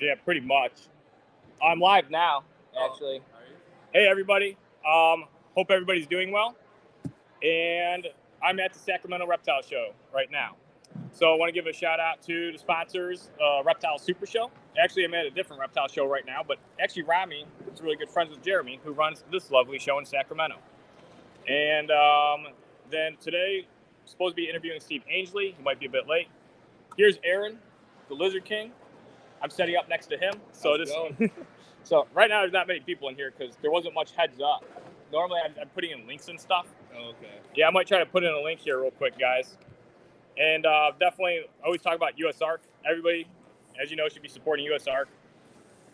Yeah, pretty much. I'm live now, actually. Hey, everybody. Hope everybody's doing well. And I'm at the Sacramento Reptile Show right now. So I want to give a shout out to the sponsors, Reptile Super Show. Actually, I'm at a different reptile show right now, but actually Rami is really good friends with Jeremy, who runs this lovely show in Sacramento. And then today, I'm supposed to be interviewing Steve Angeli. He might be a bit late. Here's Aaron, the Lizard King. I'm setting up next to him. So so right now there's not many people in here because there wasn't much heads up. Normally I'm putting in links and stuff. Oh, okay. Yeah, I might try to put in a link here real quick, guys. And definitely always talk about USARC. Everybody, as you know, should be supporting USARC.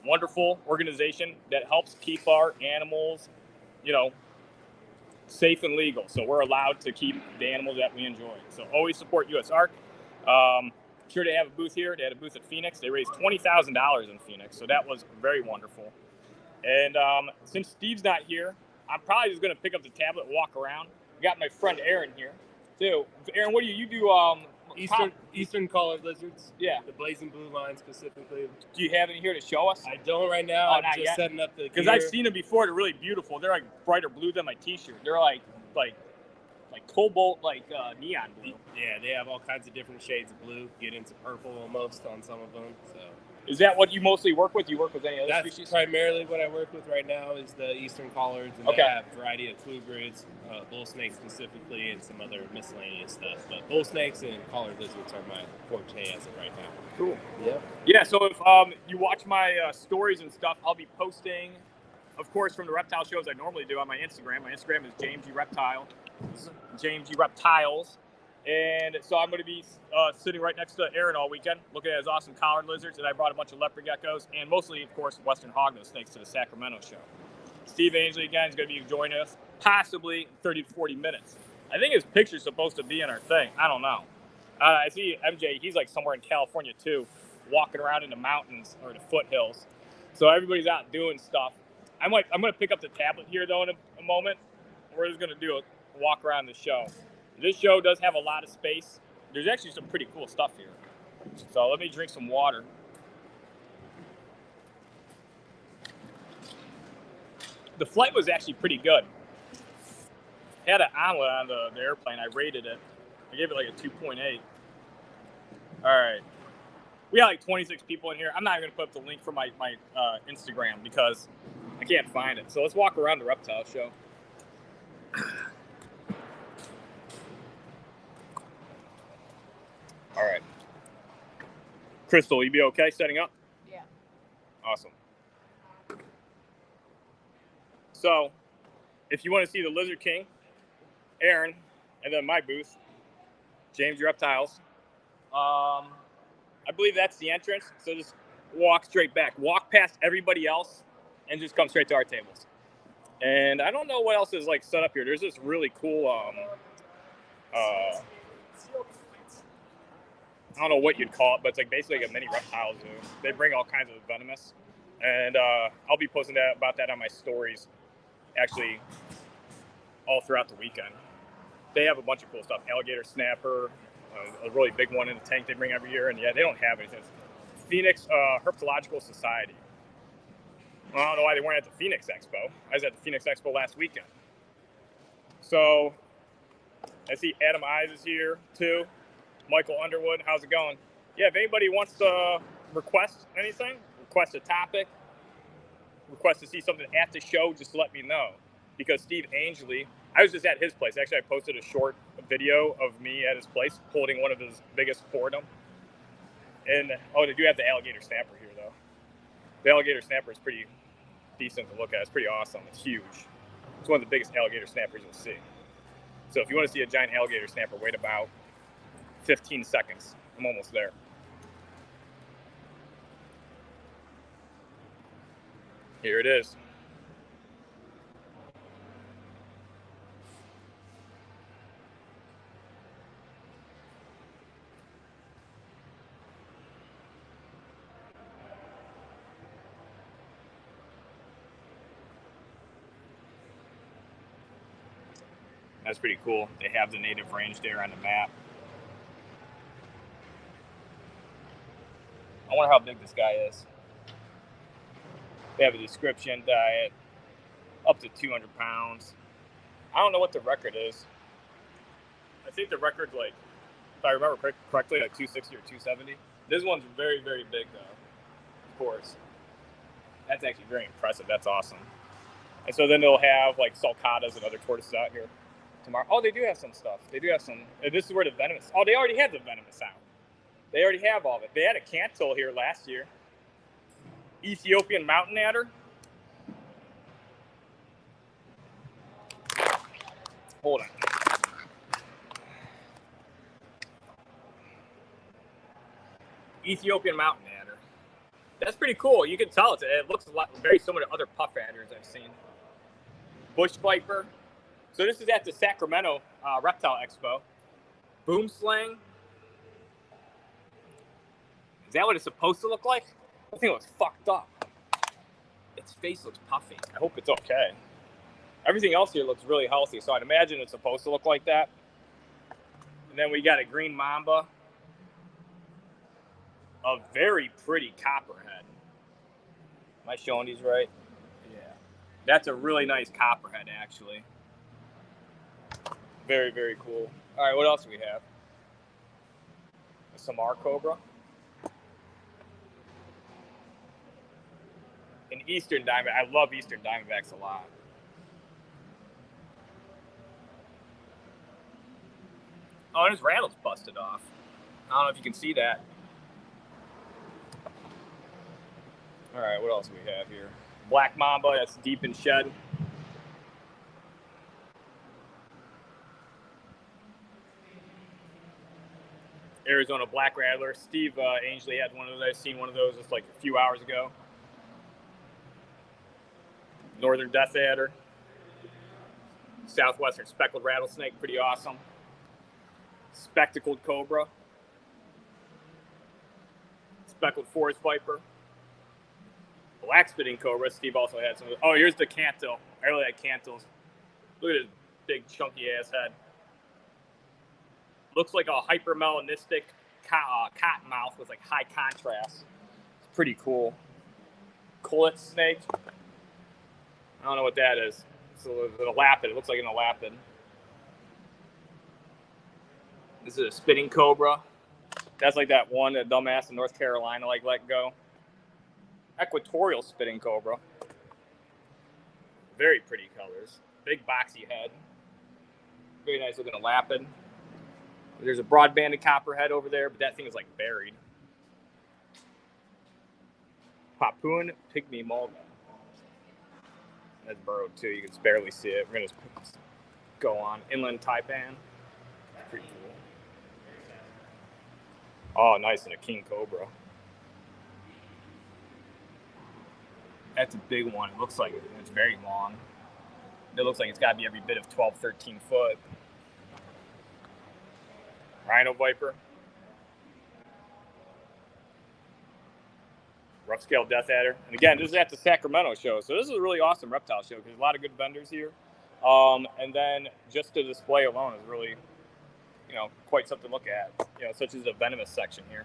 Wonderful organization that helps keep our animals, safe and legal. So we're allowed to keep the animals that we enjoy. So always support USARC. Sure, they have a booth here. They had a booth at Phoenix. They raised $20,000 in Phoenix, so that was very wonderful. And since Steve's not here, I'm probably just going to pick up the tablet and walk around. We got my friend Aaron here, too. Aaron, what do you do? Eastern collared lizards. Yeah. The blazing blue line specifically. Do you have any here to show us? I don't right now. I'm just setting up the Because I've seen them before. They're really beautiful. They're like brighter blue than my T-shirt. They're like cobalt, neon blue. Yeah, they have all kinds of different shades of blue. Get into purple almost on some of them. So, is that what you mostly work with? You work with any other species? Primarily what I work with right now is the Eastern collards, and I have a variety of Colubrids, bull snakes specifically, and some other miscellaneous stuff. But bull snakes and collared lizards are my forte as of right now. Cool. Yeah. Yeah. So if you watch my stories and stuff, I'll be posting, of course, from the reptile shows I normally do on my Instagram. My Instagram is James G. Reptile. James G. Reptiles. And so I'm going to be sitting right next to Aaron all weekend, looking at his awesome collared lizards. And I brought a bunch of leopard geckos and mostly, of course, Western hognose snakes to the Sacramento show. Steve Angeli, again, is going to be joining us, possibly 30 to 40 minutes. I think his picture's supposed to be in our thing. I don't know. I see MJ, he's like somewhere in California, too, walking around in the mountains or the foothills. So everybody's out doing stuff. I'm going to pick up the tablet here, though, in a moment. We're just going to do a walk around the show. This show does have a lot of space. There's actually some pretty cool stuff here. So let me drink some water. The flight was actually pretty good. I had an omelet on the airplane. I rated it. I gave it like a 2.8. All right. We got like 26 people in here. I'm not even going to put up the link for my Instagram because I can't find it. So let's walk around the reptile show. All right. Crystal, you be okay setting up? Yeah. Awesome. So, if you want to see the Lizard King, Aaron, and then my booth, James Reptiles, I believe that's the entrance. So just walk straight back. Walk past everybody else and just come straight to our tables. And I don't know what else is set up here. There's this really cool I don't know what you'd call it, but it's basically a mini reptile zoo. They bring all kinds of venomous, and I'll be posting about that on my stories, actually, all throughout the weekend. They have a bunch of cool stuff. Alligator snapper, a really big one in the tank they bring every year, and yeah, they don't have anything. Phoenix Herpetological Society. I don't know why they weren't at the Phoenix Expo. I was at the Phoenix Expo last weekend. So I see Adam Eyes is here too. Michael Underwood, how's it going? Yeah, if anybody wants to request anything, request a topic, request to see something at the show, just let me know. Because Steve Angeli, I was just at his place. Actually, I posted a short video of me at his place holding one of his biggest Horridum. And, they do have the alligator snapper here, though. The alligator snapper is pretty decent to look at. It's pretty awesome. It's huge. It's one of the biggest alligator snappers you'll see. So if you want to see a giant alligator snapper, wait about 15 seconds. I'm almost there. Here it is. That's pretty cool. They have the native range there on the map. I wonder how big this guy is. They have a description, diet, up to 200 pounds. I don't know what the record is. I think the record's like, if I remember correctly, like 260 or 270. This one's very, very big though, of course. That's actually very impressive. That's awesome. And so then they'll have like sulcatas and other tortoises out here tomorrow. Oh, they do have some stuff. They do have some. This is where the venomous. Oh, they already had the venomous out. They already have all of it. They had a cantil here last year. Ethiopian mountain adder. Hold on. Ethiopian mountain adder. That's pretty cool. You can tell it looks a lot very similar to other puff adders I've seen. Bush viper. So this is at the Sacramento Reptile Expo. Boom slang. Is that what it's supposed to look like? I think it looks fucked up. Its face looks puffy. I hope it's okay. Everything else here looks really healthy, so I'd imagine it's supposed to look like that. And then we got a green mamba. A very pretty copperhead. Am I showing these right? Yeah. That's a really nice copperhead, actually. Very, very cool. All right, what else do we have? A Samar cobra. An eastern diamondback. I love eastern diamondbacks a lot. Oh, and his rattle's busted off. I don't know if you can see that. All right, what else do we have here? Black mamba, that's deep in shed. Arizona black rattler. Steve Angeli had one of those. I've seen one of those just like a few hours ago. Northern death adder. Southwestern speckled rattlesnake, pretty awesome. Spectacled cobra. Speckled forest viper. Black spitting cobra. Steve also had some of those. Oh, here's the cantil. I really like cantils. Look at his big chunky ass head. Looks like a hypermelanistic cottonmouth with like high contrast. It's pretty cool. Collet snake. I don't know what that is. It's a lapid. It looks like an elapid. This is a spitting cobra. That's like that one that dumbass in North Carolina like let go. Equatorial spitting cobra. Very pretty colors. Big boxy head. Very nice looking elapid. There's a broad-banded copperhead over there, but that thing is like buried. Papuan pygmy mulga. That's burrowed too. You can barely see it. We're gonna go on. Inland taipan. Pretty cool. Oh, nice, and a king cobra. That's a big one. It looks like it's very long. It looks like it's got to be every bit of 12, 13 foot. Rhino viper. Rough scale death adder. And again, this is at the Sacramento show. So this is a really awesome reptile show because there's a lot of good vendors here. And then just the display alone is really, quite something to look at. Such as the venomous section here.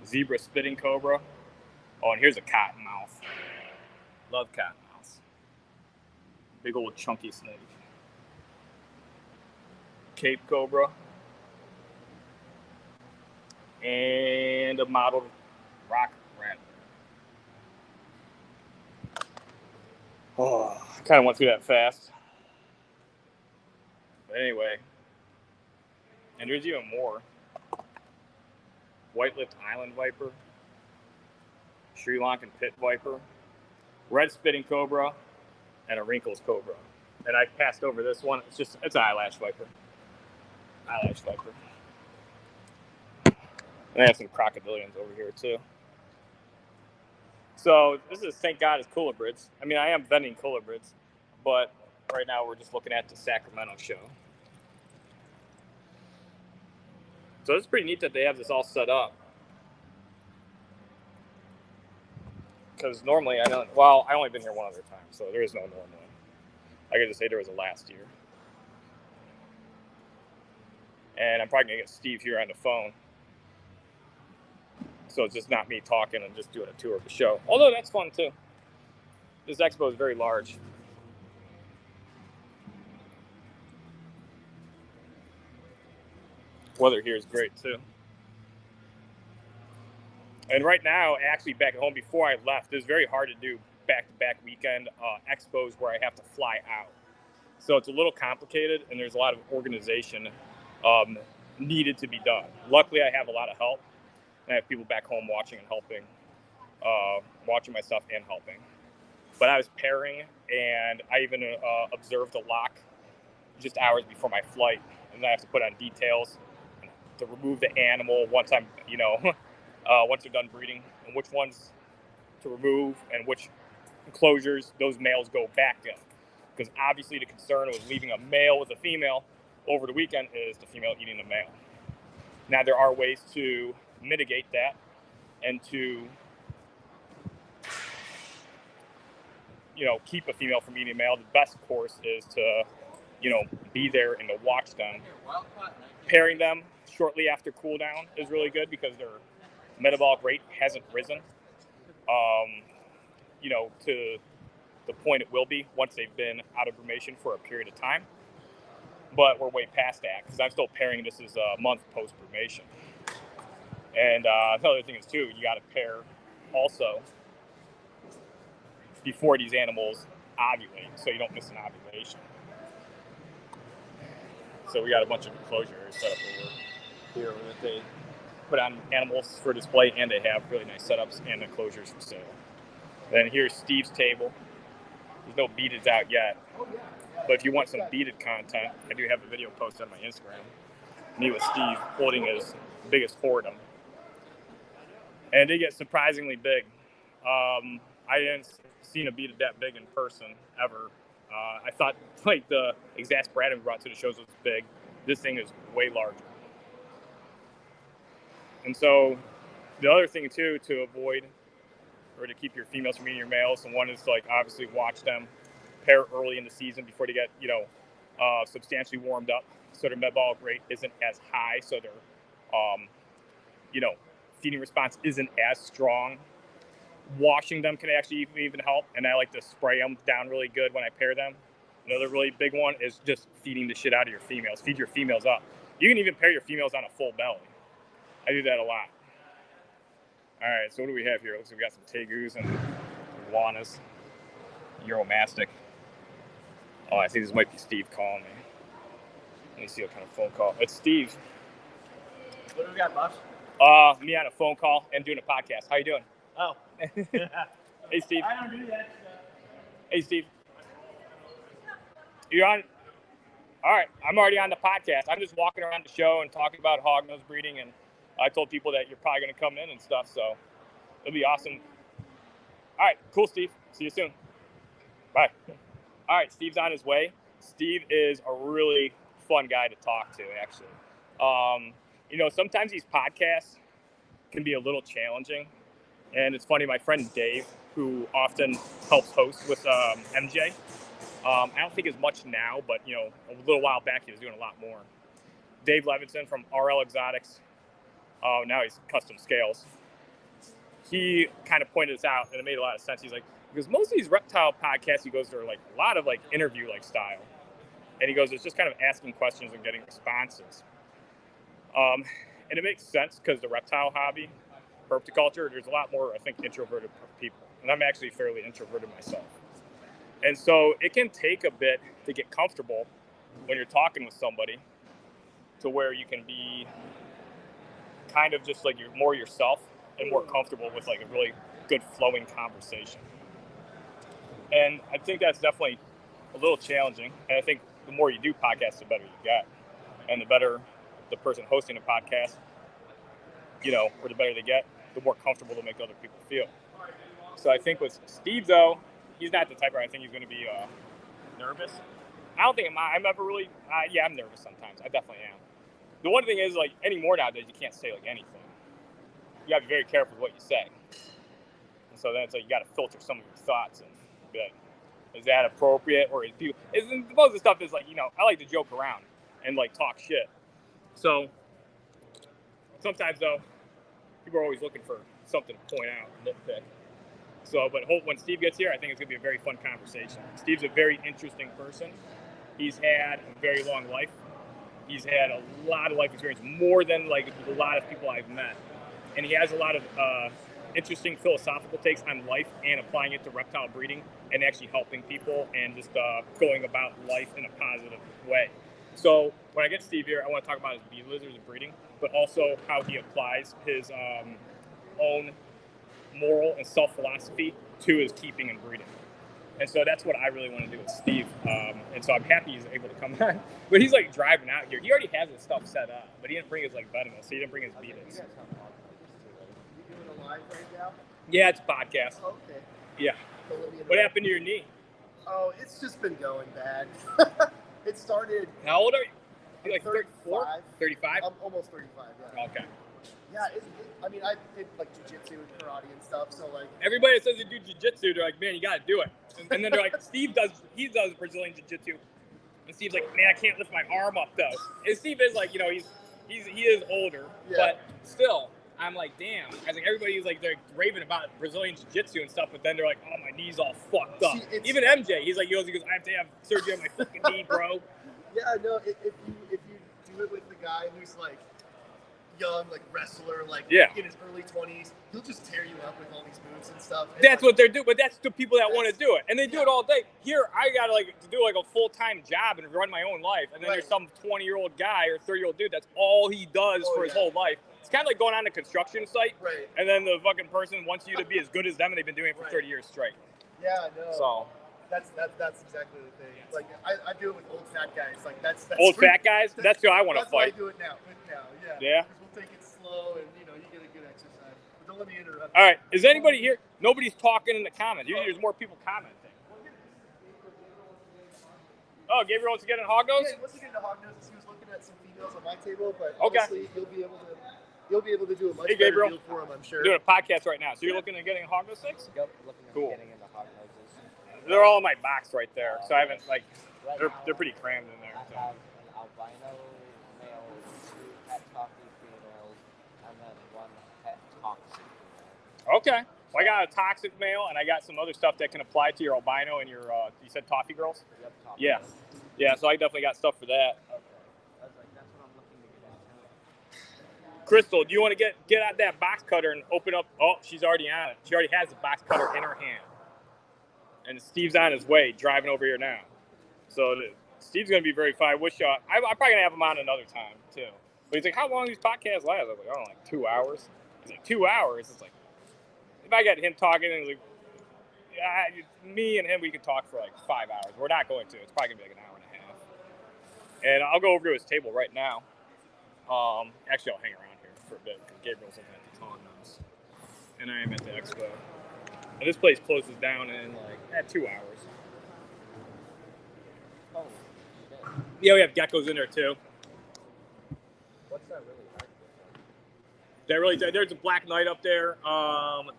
Zebra spitting cobra. Oh, and here's a cottonmouth. Love cottonmouths. Big old chunky snake. Cape cobra. And a mottled rock rat. Oh, I kind of went through that fast. But anyway. And there's even more. White-lipped island viper. Sri Lankan pit viper. Red spitting cobra. And a wrinkles cobra. And I passed over this one. It's an eyelash viper. Eyelash viper. And I have some crocodilians over here too. So this is thank God it's Colubrids. I mean, I am vending Colubrids, but right now we're just looking at the Sacramento show. So it's pretty neat that they have this all set up. Because normally I only been here one other time, so there is no normally. I could just say there was a last year. And I'm probably gonna get Steve here on the phone. So it's just not me talking and just doing a tour of the show. Although that's fun too. This expo is very large. Weather here is great too. And right now, actually back at home, before I left, it's very hard to do back-to-back weekend expos where I have to fly out. So it's a little complicated, and there's a lot of organization needed to be done. Luckily, I have a lot of help. I have people back home watching and helping, watching my stuff and helping. But I was pairing, and I even observed a lock just hours before my flight, and I have to put on details to remove the animal once I'm, once they're done breeding, and which ones to remove and which enclosures those males go back in. Because obviously the concern with leaving a male with a female over the weekend is the female eating the male. Now there are ways to mitigate that and to keep a female from eating a male. The best course is to be there and to watch them. Pairing them shortly after cool down is really good because their metabolic rate hasn't risen to the point it will be once they've been out of brumation for a period of time. But we're way past that because I'm still pairing. This is a month post brumation. And another thing is too, you got to pair also before these animals ovulate, so you don't miss an ovulation. So we got a bunch of enclosures set up over here that they put on animals for display, and they have really nice setups and enclosures for sale. Then here's Steve's table. There's no beadeds out yet, but if you want some beaded content, I do have a video posted on my Instagram. Me with Steve holding his biggest Horridum. And they get surprisingly big. I didn't seen a beaded that big in person ever. I thought like the exasperatum we brought to the shows was big. This thing is way larger. And so the other thing too to avoid or to keep your females from eating your males, and one is like obviously watch them pair early in the season before they get substantially warmed up, so their metabolic rate isn't as high, so their feeding response isn't as strong. Washing them can actually even help, and I like to spray them down really good when I pair them. Another really big one is just feeding the shit out of your females. Feed your females up. You can even pair your females on a full belly. I do that a lot. All right, so what do we have here? Looks like we got some tegus and iguanas, Euromastic. Oh, I think this might be Steve calling me. Let me see what kind of phone call. It's Steve. What do we got, boss? Me on a phone call and doing a podcast. How you doing? Oh. Hey, Steve. I don't do that stuff. Hey, Steve. You on? All right, I'm already on the podcast. I'm just walking around the show and talking about hognose breeding, and I told people that you're probably going to come in and stuff, so it'll be awesome. All right, cool, Steve. See you soon. Bye. All right, Steve's on his way. Steve is a really fun guy to talk to, actually. Sometimes these podcasts can be a little challenging, and it's funny, my friend Dave, who often helps host with MJ, I don't think as much now, but, a little while back, he was doing a lot more. Dave Levinson from RL Exotics. Now he's Custom Scales. He kind of pointed this out, and it made a lot of sense. He's like, because most of these reptile podcasts he goes through are like a lot of like interview like style. And he goes, it's just kind of asking questions and getting responses. And it makes sense because the reptile hobby, herpetoculture, there's a lot more, I think, introverted people. And I'm actually fairly introverted myself. And so it can take a bit to get comfortable when you're talking with somebody to where you can be kind of just like you're more yourself and more comfortable with like a really good flowing conversation. And I think that's definitely a little challenging. And I think the more you do podcasts, the better you get. And the better the person hosting a podcast, or the better they get, the more comfortable they'll make other people feel. So I think with Steve, though, he's not the type where I think he's going to be nervous. I don't think I'm ever really, I'm nervous sometimes. I definitely am. The one thing is, like, anymore nowadays, you can't say, like, anything. You got to be very careful with what you say. And so then it's like you got to filter some of your thoughts and be like, is that appropriate? Or most of the stuff is like, I like to joke around and, like, talk shit. So sometimes, though, people are always looking for something to point out and nitpick. So, but hope when Steve gets here, I think it's going to be a very fun conversation. Steve's a very interesting person. He's had a very long life. He's had a lot of life experience, more than like a lot of people I've met. And he has a lot of interesting philosophical takes on life and applying it to reptile breeding and actually helping people and just going about life in a positive way. So when I get Steve here, I want to talk about his bee lizards and breeding, but also how he applies his own moral and self-philosophy to his keeping and breeding. And so that's what I really want to do with Steve. And so I'm happy he's able to come on. But he's like driving out here. He already has his stuff set up, but he didn't bring his like venomous, so he didn't bring his beetles. You doing a live right now? Yeah, it's a podcast. Okay. Yeah. What happened to your knee? Oh, it's just been going bad. It started. How old are you? You're like 34? 35? I'm almost 35, yeah. Okay. Yeah, I mean, I did like jiu-jitsu and karate and stuff, so like. Everybody that says they do jiu-jitsu, they're like, man, you got to do it. And then they're like, he does Brazilian jiu-jitsu. And Steve's like, man, I can't lift my arm up though. And Steve is like, you know, he is older, but still, I'm like, damn. I was like, everybody's like, they're raving about Brazilian jiu-jitsu and stuff, but then they're like, oh, my knee's all fucked up. See, even MJ, he goes, I have to have surgery on my fucking knee, bro. Yeah, no, if you do it with the guy who's like young, like wrestler, like in his early 20s, he'll just tear you up with all these moves and stuff. And that's like, what they're doing, but that's the people that want to do it, and they do it all day. Here, I gotta like to do like a full-time job and run my own life, and then there's some 20-year-old guy or 30-year-old dude that's all he does for his whole life. It's kind of like going on a construction site, and then the fucking person wants you to be as good as them, and they've been doing it for 30 years straight. Yeah, I know. So. That's exactly the thing. Like I do it with old fat guys. Like that's old fat guys. That's who I want to fight. That's why I do it now. Yeah. Yeah. Because we'll take it slow, and you get a good exercise. But don't let me interrupt. All right. Is anybody here? Nobody's talking in the comments. Usually, there's more people commenting. Oh, Gabriel wants to get in hog nose? Yeah, he wants to get into hog noses. He was looking at some females on my table, but obviously you'll be able to do a much better deal for him, I'm sure. We're doing a podcast right now. So you're looking at getting hog nose sticks? Yep, looking at getting into hog noses. They're all in my box right there, so I haven't they're pretty crammed in there. So. I have an albino male, 2 pet toffee females, and then 1 pet toxic female. Okay. Well, I got a toxic male, and I got some other stuff that can apply to your albino and your you said toffee girls. Yep, toffee girls. Yeah. So I definitely got stuff for that. Okay. I was like, that's what I'm looking to get into. Crystal, do you want to get out that box cutter and open up? Oh, she's already on it. She already has the box cutter in her hand. And Steve's on his way, driving over here now. So Steve's going to be very fun. I wish I'm probably going to have him on another time, too. But he's like, how long do these podcasts last? I was like, I don't know, like 2 hours. He's like, 2 hours? It's like, if I got him talking, and like, me and him, we could talk for like 5 hours. We're not going to. It's probably going to be like an hour and a half. And I'll go over to his table right now. Actually, I'll hang around here for a bit because Gabriel's looking at the condos. And I am at the expo. And this place closes down in like 2 hours. Oh, yeah, we have geckos in there too. What's that really like? There's a black knight up there. And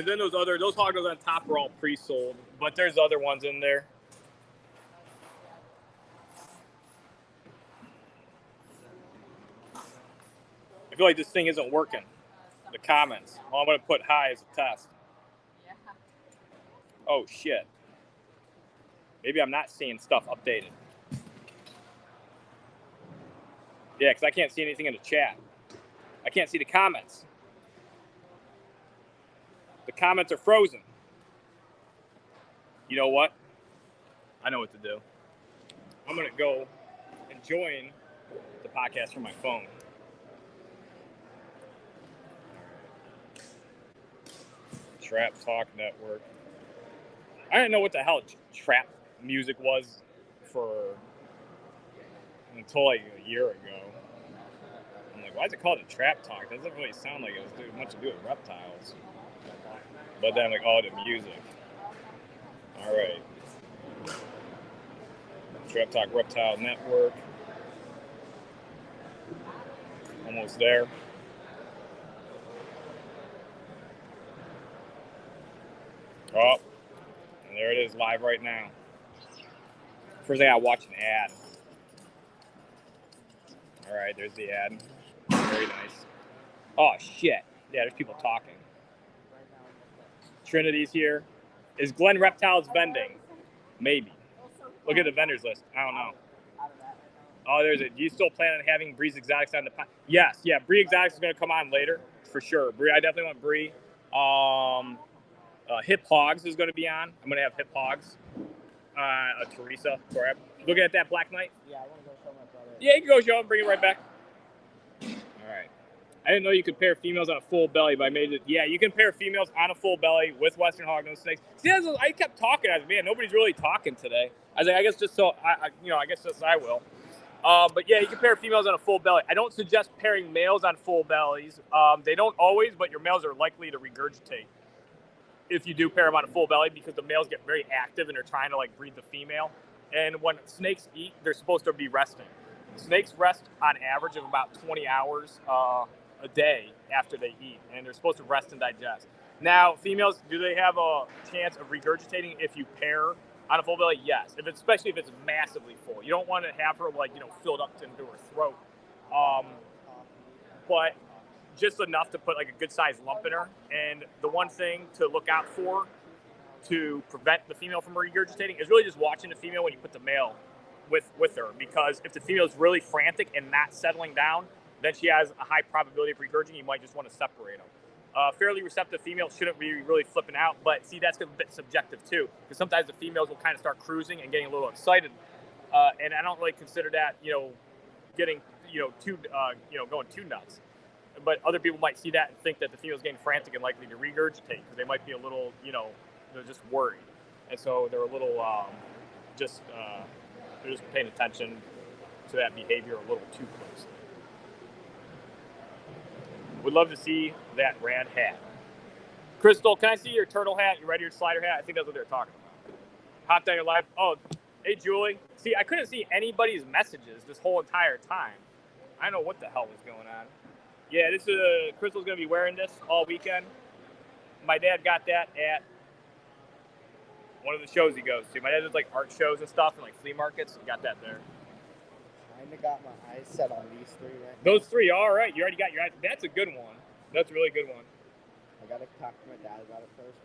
then those hog noses on top are all pre-sold, but there's other ones in there. I feel like this thing isn't working. The comments. Well, I'm going to put hi as a test. Yeah. Oh, shit. Maybe I'm not seeing stuff updated. Yeah, because I can't see anything in the chat. I can't see the comments. The comments are frozen. You know what? I know what to do. I'm going to go and join the podcast from my phone. Trap Talk Network. I didn't know what the hell trap music was until like a year ago. I'm like, why is it called a Trap Talk? It doesn't really sound like it has much to do with reptiles. But then I'm like, oh, the music. All right. Trap Talk Reptile Network. Almost there. Oh, and there it is live right now. First thing I watch an ad. All right, there's the ad. Very nice. Oh, shit. Yeah, there's people talking. Trinity's here. Is Glenn Reptiles vending? Maybe. Look at the vendors list. I don't know. Oh, there's it. Do you still plan on having Bree's Exotics on the pod? Yes. Yeah, Bree Exotics is going to come on later for sure. Bree, I definitely want Bree. Hip Hogs is going to be on. I'm going to have Hip Hogs. Teresa. Looking at that Black Knight? Yeah, I want to go show my brother. Yeah, you can go show him. Bring it right back. All right. I didn't know you could pair females on a full belly, but I made it. Yeah, you can pair females on a full belly with Western Hognose snakes. See, I kept talking. I was, man, nobody's really talking today. I was like, I guess just so, I guess just I will. But yeah, you can pair females on a full belly. I don't suggest pairing males on full bellies. They don't always, but your males are likely to regurgitate if you do pair them on a full belly because the males get very active and they're trying to like breed the female. And when snakes eat, they're supposed to be resting. Snakes rest on average of about 20 hours a day after they eat, and they're supposed to rest and digest. Now, females, do they have a chance of regurgitating if you pair on a full belly? Yes, especially if it's massively full. You don't want to have her filled up into her throat, but just enough to put like a good sized lump in her. And the one thing to look out for to prevent the female from regurgitating is really just watching the female when you put the male with her, because if the female is really frantic and not settling down, then she has a high probability of regurgitating. You might just want to separate them. Fairly receptive female shouldn't be really flipping out, but see, that's a bit subjective too, because sometimes the females will kind of start cruising and getting a little excited, and I don't really consider that getting too going too nuts. But other people might see that and think that the female's getting frantic and likely to regurgitate because they might be a little they're just worried, and so they're a little they're just paying attention to that behavior a little too closely. Would love to see that rad hat. Crystal, can I see your turtle hat? You ready your slider hat? I think that's what they're talking about. Hopped on your live. Oh, hey, Julie. See, I couldn't see anybody's messages this whole entire time. I don't know what the hell was going on. Yeah, this is Crystal's going to be wearing this all weekend. My dad got that at one of the shows he goes to. My dad does like art shows and stuff and like flea markets. He got that there. I got my eyes set on these three right now. Those three, all right. You already got your eyes. That's a good one. That's a really good one. I got to talk to my dad about it first.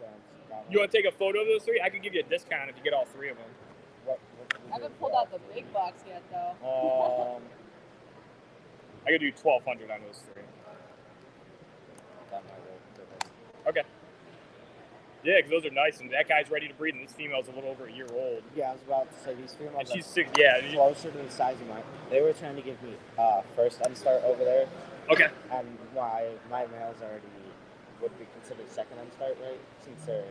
You want to take a photo of those three? I can give you a discount if you get all three of them. I haven't pulled out the big box yet, though. I could do $1,200 on those three. Okay. Yeah, because those are nice, and that guy's ready to breed, and this female's a little over a year old. Yeah, I was about to say these females. And she's 6. Yeah, closer to the size of mine. They were trying to give me first unstart over there. Okay. And my males already would be considered second unstart, right? Since they're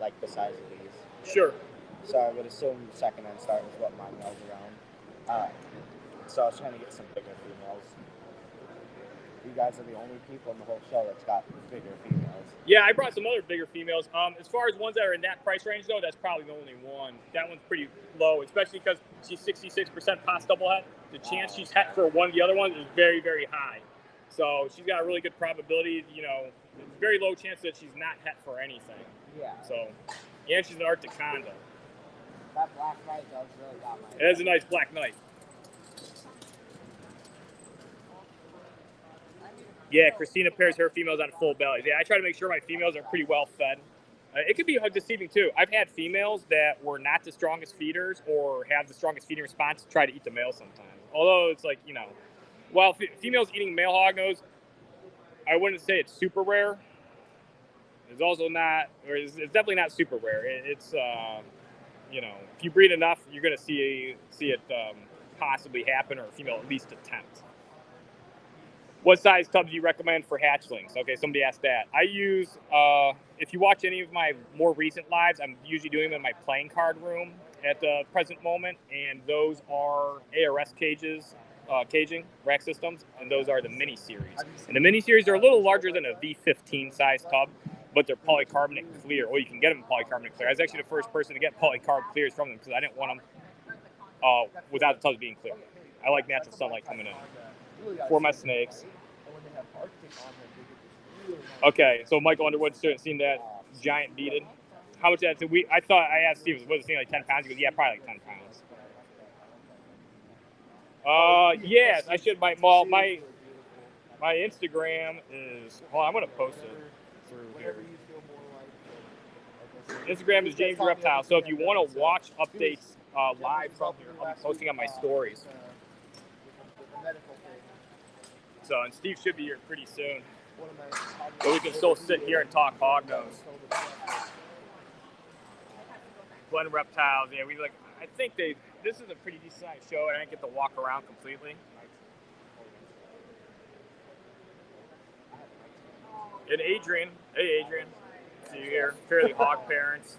like the size of these. Sure. So I would assume second unstart is what my males are around. So I was trying to get some bigger females. You guys are the only people in the whole show that's got bigger females. Yeah, I brought some other bigger females. As far as ones that are in that price range, though, that's probably the only one. That one's pretty low, especially because she's 66% pos double het. The chance she's het for one of the other ones is very, very high. So she's got a really good probability. It's very low chance that she's not het for anything. Yeah. So, and she's an Arctic Condo. That Black Knight does really got my. It is a nice Black Knight. Yeah, Christina pairs her females on full bellies. Yeah, I try to make sure my females are pretty well fed. It could be deceiving too. I've had females that were not the strongest feeders or have the strongest feeding response try to eat the male sometimes. Although it's like, while females eating male hognose, I wouldn't say it's super rare. It's also not, or it's definitely not super rare. It's, if you breed enough, you're going to see it possibly happen, or a female at least attempt. What size tub do you recommend for hatchlings? Okay, somebody asked that. I use, if you watch any of my more recent lives, I'm usually doing them in my playing card room at the present moment, and those are ARS cages, caging, rack systems, and those are the mini series. And the mini series are a little larger than a V15 size tub, but they're polycarbonate clear. Well, you can get them in polycarbonate clear. I was actually the first person to get polycarb clears from them because I didn't want them without the tubs being clear. I like natural sunlight coming in. For my snakes. Okay, so Michael Underwood's seen that giant beaded. How much that? I thought I asked Steve, was it like 10 pounds? He goes, yeah, probably like 10 pounds. Yes, I should. My Instagram is, well, I'm going to post it through here. Instagram is James Reptile. So if you want to watch updates live from here, I'll be posting on my stories. So, and Steve should be here pretty soon. So we can still sit here and talk hognose. Glen Reptiles, yeah, we like, I think this is a pretty decent sized show, and I didn't get to walk around completely. And Adrian, hey Adrian, see you here. Fairly Hog Parents.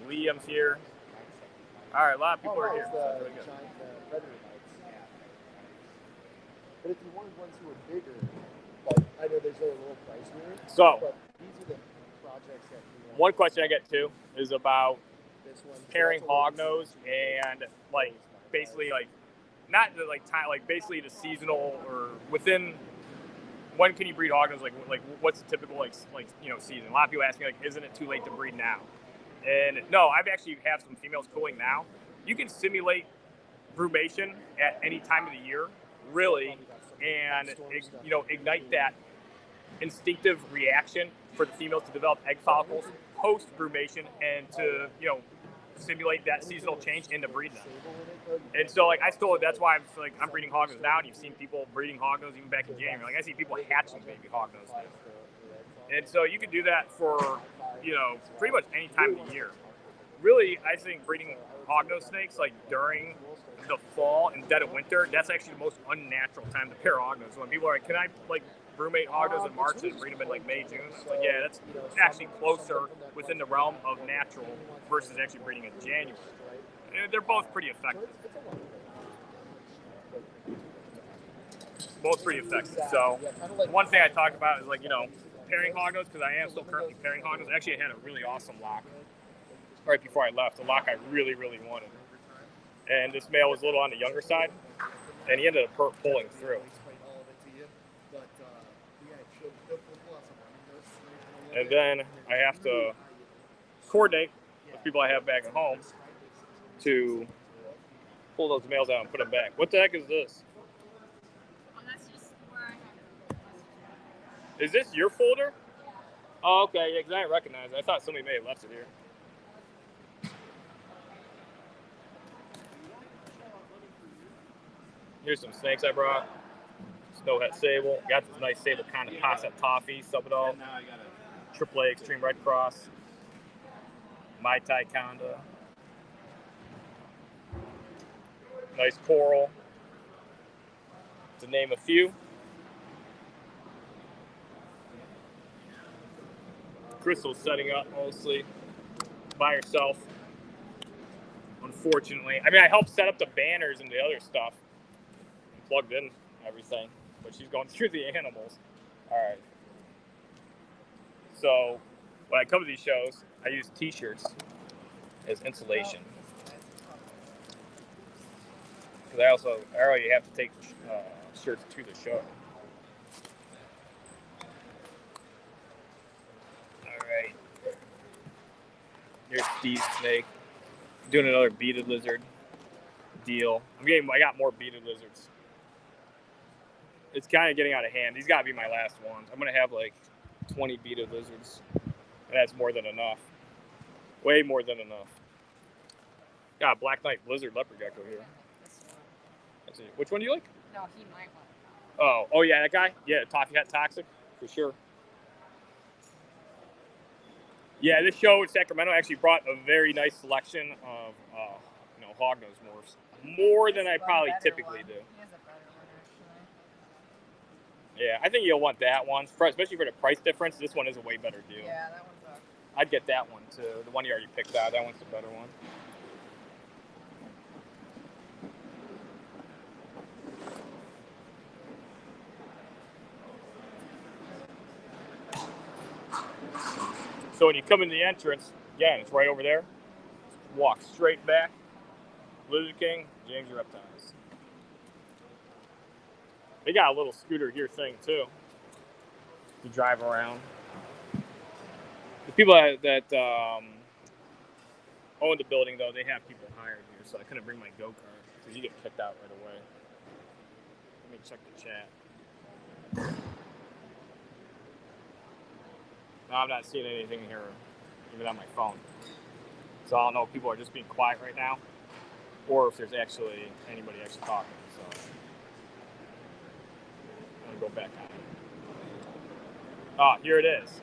Liam's here. All right, a lot of people are here. So really good. But if you wanted ones who are bigger, like I know there's a little price here. So, but these are the projects that one question I get too is about pairing hognose and like basically like not the like time, like basically the seasonal or within. When can you breed hognose? Like what's the typical like you know season? A lot of people ask me like, isn't it too late to breed now? And no, I've actually have some females cooling now. You can simulate brumation at any time of the year, really, and you know ignite that instinctive reaction for the females to develop egg follicles post brumation and to you know simulate that seasonal change into breeding them. And so like that's why I'm breeding hognose now, and you've seen people breeding hognose even back in January. Like I see people hatching baby hognose now. And so you can do that for you know pretty much any time of the year. Really, I think breeding hognose snakes like during the fall and dead of winter, that's actually the most unnatural time to pair hognose. So when people are like, can I like brumate hognose in March and breed them in like May, June? It's like, yeah, that's actually closer within the realm of natural versus actually breeding in January. And they're both pretty effective. Both pretty effective. So one thing I talked about is like, you know, pairing hognose, because I am still currently pairing hognose. Actually, I had a really awesome lock right before I left, a lock I really, really wanted. And this male was a little on the younger side, and he ended up pulling through. And then I have to coordinate with people I have back at home to pull those males out and put them back. What the heck is this? That's just where I have it. Is this your folder? Oh, okay, yeah, because I didn't recognize it. I thought somebody may have left it here. Here's some snakes I brought. Snowhead Sable. Got this nice Sable kind of Concept Toffee, Subidol. AAA Extreme Red Cross. Mai Tai Conda. Nice coral. To name a few. Crystal's setting up mostly by herself. Unfortunately. I mean, I helped set up the banners and the other stuff. Plugged in everything, but she's going through the animals. All right. So when I come to these shows, I use T-shirts as insulation. Because I already have to take shirts to the show. All right. Here's Steve's snake. Doing another beaded lizard deal. I got more beaded lizards. It's kind of getting out of hand. These got to be my last ones. I'm going to have like 20 beaded lizards. And that's more than enough. Way more than enough. Got a Black Knight Lizard Leopard Gecko here. That's it. Which one do you like? No, he might want. Oh yeah, that guy? Yeah, Toffee Hat Toxic, for sure. Yeah, this show in Sacramento actually brought a very nice selection of hognose morphs. More than I probably typically do. Yeah, I think you'll want that one, especially for the price difference. This one is a way better deal. Yeah, that one's up. I'd get that one too. The one you already picked out, that one's the better one. So when you come in the entrance, again, it's right over there. Walk straight back. Lizard King, James Reptiles. They got a little scooter here thing too to drive around. The people that own the building though, they have people hired here, so I couldn't bring my go-kart because you get kicked out right away. Let me check the chat. No, I'm not seeing anything here, even on my phone. So I don't know if people are just being quiet right now, or if there's actually anybody actually talking. So I'm gonna go back on. Ah, here it is.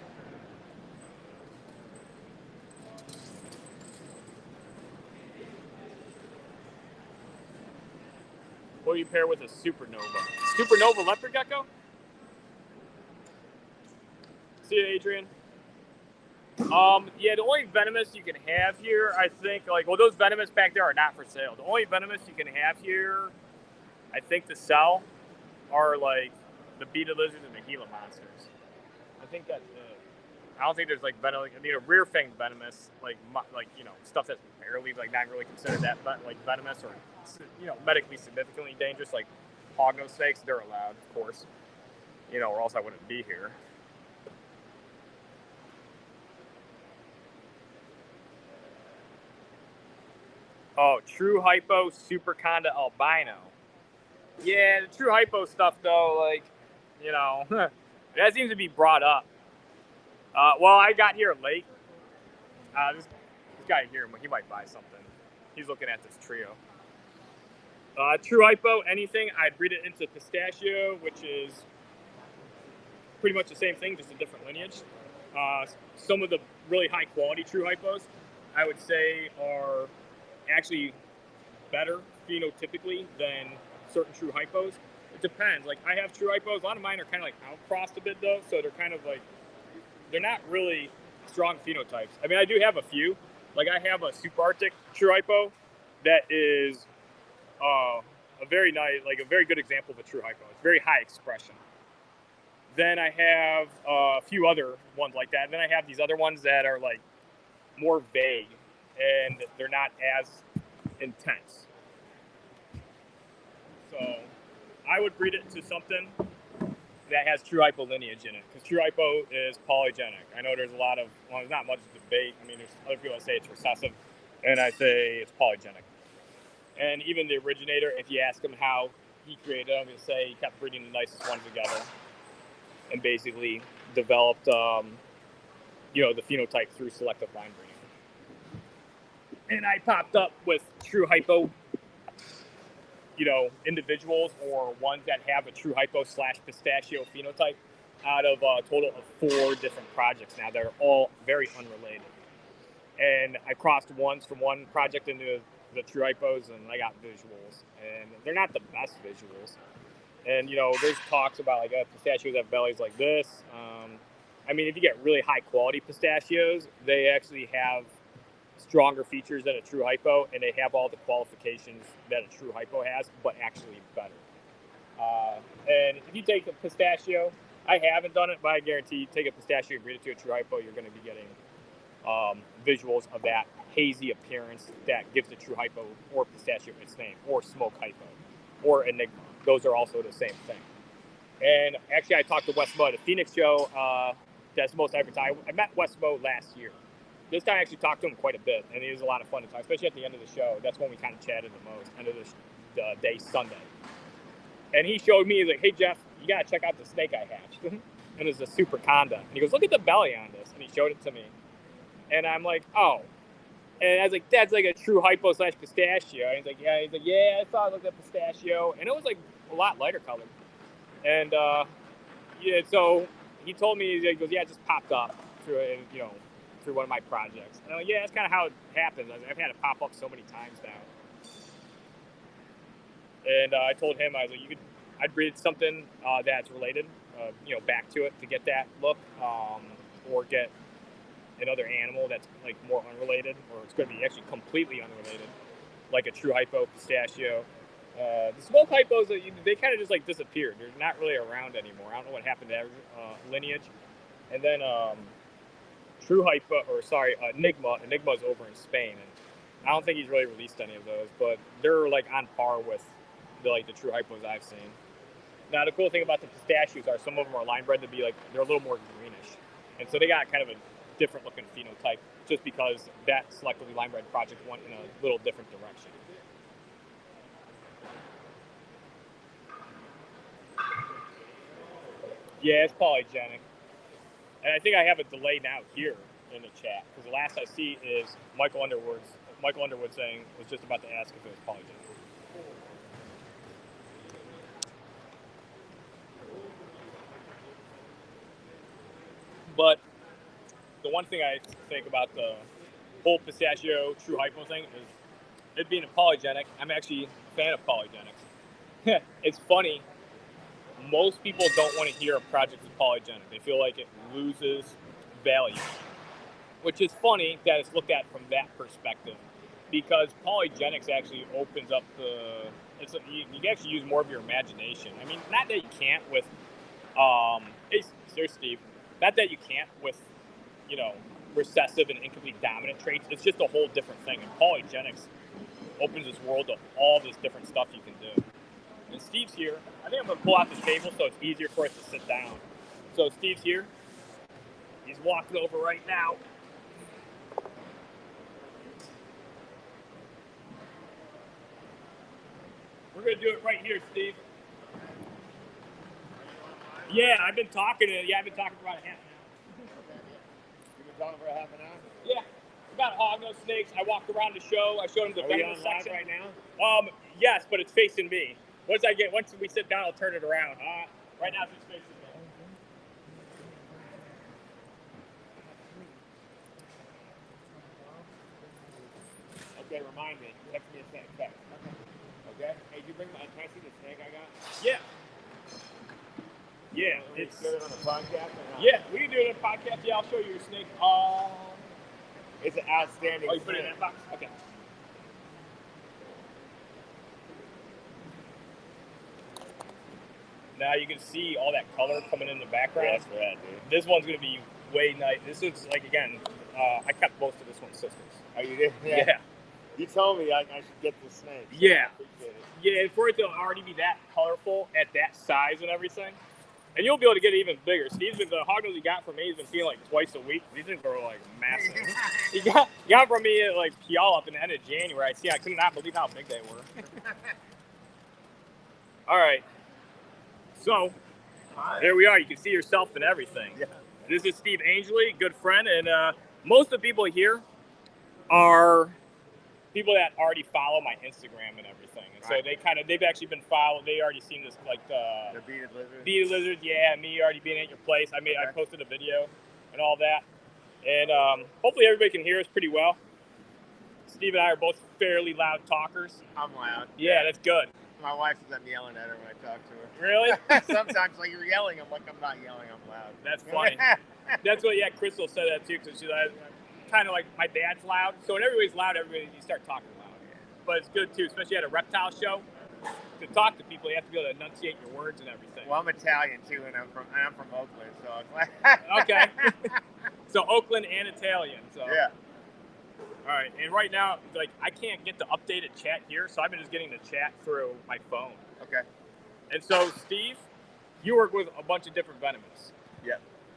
What do you pair with a supernova? Supernova leopard gecko? See it, Adrian? Yeah, the only venomous you can have here, I think, like, well, those venomous back there are not for sale. The only venomous you can have here, I think, to sell are, like, the beta lizards and the Gila monsters. I think that's it. I don't think there's, like, venom, like, you know, rear-fanged venomous, like, you know, stuff that's barely, like, not really considered that, like, venomous or, you know, medically significantly dangerous, like hognose snakes. They're allowed, of course, you know, or else I wouldn't be here. Oh, true hypo, superconda albino. Yeah, the true hypo stuff, though, like, you know, that seems to be brought up. Well, I got here late. This guy here, he might buy something. He's looking at this trio. True hypo, anything, I'd breed it into pistachio, which is pretty much the same thing, just a different lineage. Some of the really high quality true hypos, I would say, are actually better phenotypically than certain true hypos. It depends. Like, I have true hypos. A lot of mine are kind of like outcrossed a bit, though, so they're kind of like, they're not really strong phenotypes. I mean, I do have a few. Like, I have a super Arctic true hypo that is a very nice, like a very good example of a true hypo. It's very high expression. Then I have a few other ones like that. And then I have these other ones that are like more vague and they're not as intense. So I would breed it to something that has true hypo lineage in it, because true hypo is polygenic. I know there's a lot of, well, there's not much debate. I mean, there's other people that say it's recessive, and I say it's polygenic. And even the originator, if you ask him how he created them, he'll say he kept breeding the nicest ones together and basically developed, you know, the phenotype through selective line breeding. And I popped up with true hypo, you know, individuals or ones that have a true hypo / pistachio phenotype out of a total of 4 different projects now. They're all very unrelated. And I crossed ones from one project into the true hypos, and I got visuals. And they're not the best visuals. And, you know, there's talks about, like, pistachios have bellies like this. I mean, if you get really high quality pistachios, they actually have stronger features than a true hypo, and they have all the qualifications that a true hypo has, but actually better. And if you take a pistachio, I haven't done it, but I guarantee you take a pistachio and breed it to a true hypo, you're going to be getting visuals of that hazy appearance that gives the true hypo or pistachio its name, or smoke hypo, or enigma. Those are also the same thing. And actually, I talked to Wes Mo at a Phoenix show. That's the most I ever time. I met Wes Mo last year. This time I actually talked to him quite a bit, and it was a lot of fun to talk, especially at the end of the show. That's when we kind of chatted the most, end of the day, Sunday. And he showed me, he's like, hey, Jeff, you got to check out the snake I hatched. And it's a super conda. And he goes, look at the belly on this. And he showed it to me. And I'm like, oh. And I was like, that's like a true hypo / pistachio. And he's like, yeah. He's like, yeah, I thought it looked like pistachio. And it was like a lot lighter colored. And yeah, so he told me, he goes, yeah, it just popped up through, you know, through one of my projects. And I'm like, yeah, that's kind of how it happens. I've had it pop up so many times now. And I told him, I was like, I'd breed something that's related, you know, back to it to get that look, or get another animal that's like more unrelated, or it's going to be actually completely unrelated, like a true hypo pistachio. The smoke hypos, they kind of just like disappeared. They're not really around anymore. I don't know what happened to that lineage. And then true hypo, or sorry, Enigma's over in Spain, and I don't think he's really released any of those, but they're like on par with the true hypos I've seen. Now the cool thing about the pistachios are some of them are line bred to be like, they're a little more greenish, and so they got kind of a different looking phenotype just because that selectively line bred project went in a little different direction. Yeah, it's polygenic. And I think I have a delay now here in the chat because the last I see is Michael Underwood saying was just about to ask if it was polygenic. But the one thing I think about the whole pistachio true hypo thing is it being a polygenic. I'm actually a fan of polygenics. It's funny. Most people don't want to hear a project is polygenic. They feel like it loses value, which is funny that it's looked at from that perspective, because polygenics actually opens up you can actually use more of your imagination. I mean, not that you can't with, there's Steve. Not that you can't with, recessive and incomplete dominant traits. It's just a whole different thing. And polygenics opens this world of all this different stuff you can do. And Steve's here. I think I'm going to pull out the table so it's easier for us to sit down. So Steve's here. He's walking over right now. We're going to do it right here, Steve. Yeah, I've been talking for about a half an hour. You've been talking for a half an hour? Yeah. About hognose snakes. I walked around the show. I showed him the venomous section. Right now? Yes, but it's facing me. Once we sit down, I'll turn it around. Right now, it's just facing me. Okay, remind me. Text me a text. Okay? Hey, did you bring can I see the snake I got? Yeah. Yeah, It's good on the podcast or not? Yeah, we can do it on the podcast. Yeah, I'll show you your snake. It's an outstanding you put it in snake. that box? Okay. Now you can see all that color coming in the background. That's rad, dude. This one's going to be way nice. This is like, again, I kept most of this one's sisters. Oh, you did? Yeah. You told me I should get the snake. So Yeah. I appreciate it. Yeah, and for it to already be that colorful at that size and everything, and you'll be able to get it even bigger. Steve's been, the hognose he got from me, he's been feeding like twice a week. These things are like massive. he got from me at like Puyallup in the end of January. I could not believe how big they were. All right. So, there we are. You can see yourself and everything. Yeah. This is Steve Angeli, good friend, and most of the people here are people that already follow my Instagram and everything. And so they've actually been followed. They already seen this, like The beaded lizard? Beaded lizard, yeah, me already being at your place. I posted a video and all that. And hopefully everybody can hear us pretty well. Steve and I are both fairly loud talkers. I'm loud. Yeah, that's good. My wife says I'm yelling at her when I talk to her. Really? Sometimes like you're yelling, I'm like, I'm not yelling, I'm loud. That's funny. That's what, Crystal said that too, because she's kind of like, my dad's loud. So when everybody's loud, you start talking loud. But it's good too, especially at a reptile show. To talk to people, you have to be able to enunciate your words and everything. Well, I'm Italian too, and I'm from Oakland, so it's like okay. So Oakland and Italian. So yeah. All right, and right now, like, I can't get the updated chat here, so I've been just getting the chat through my phone. Okay. And so, Steve, you work with a bunch of different venomous. Yeah.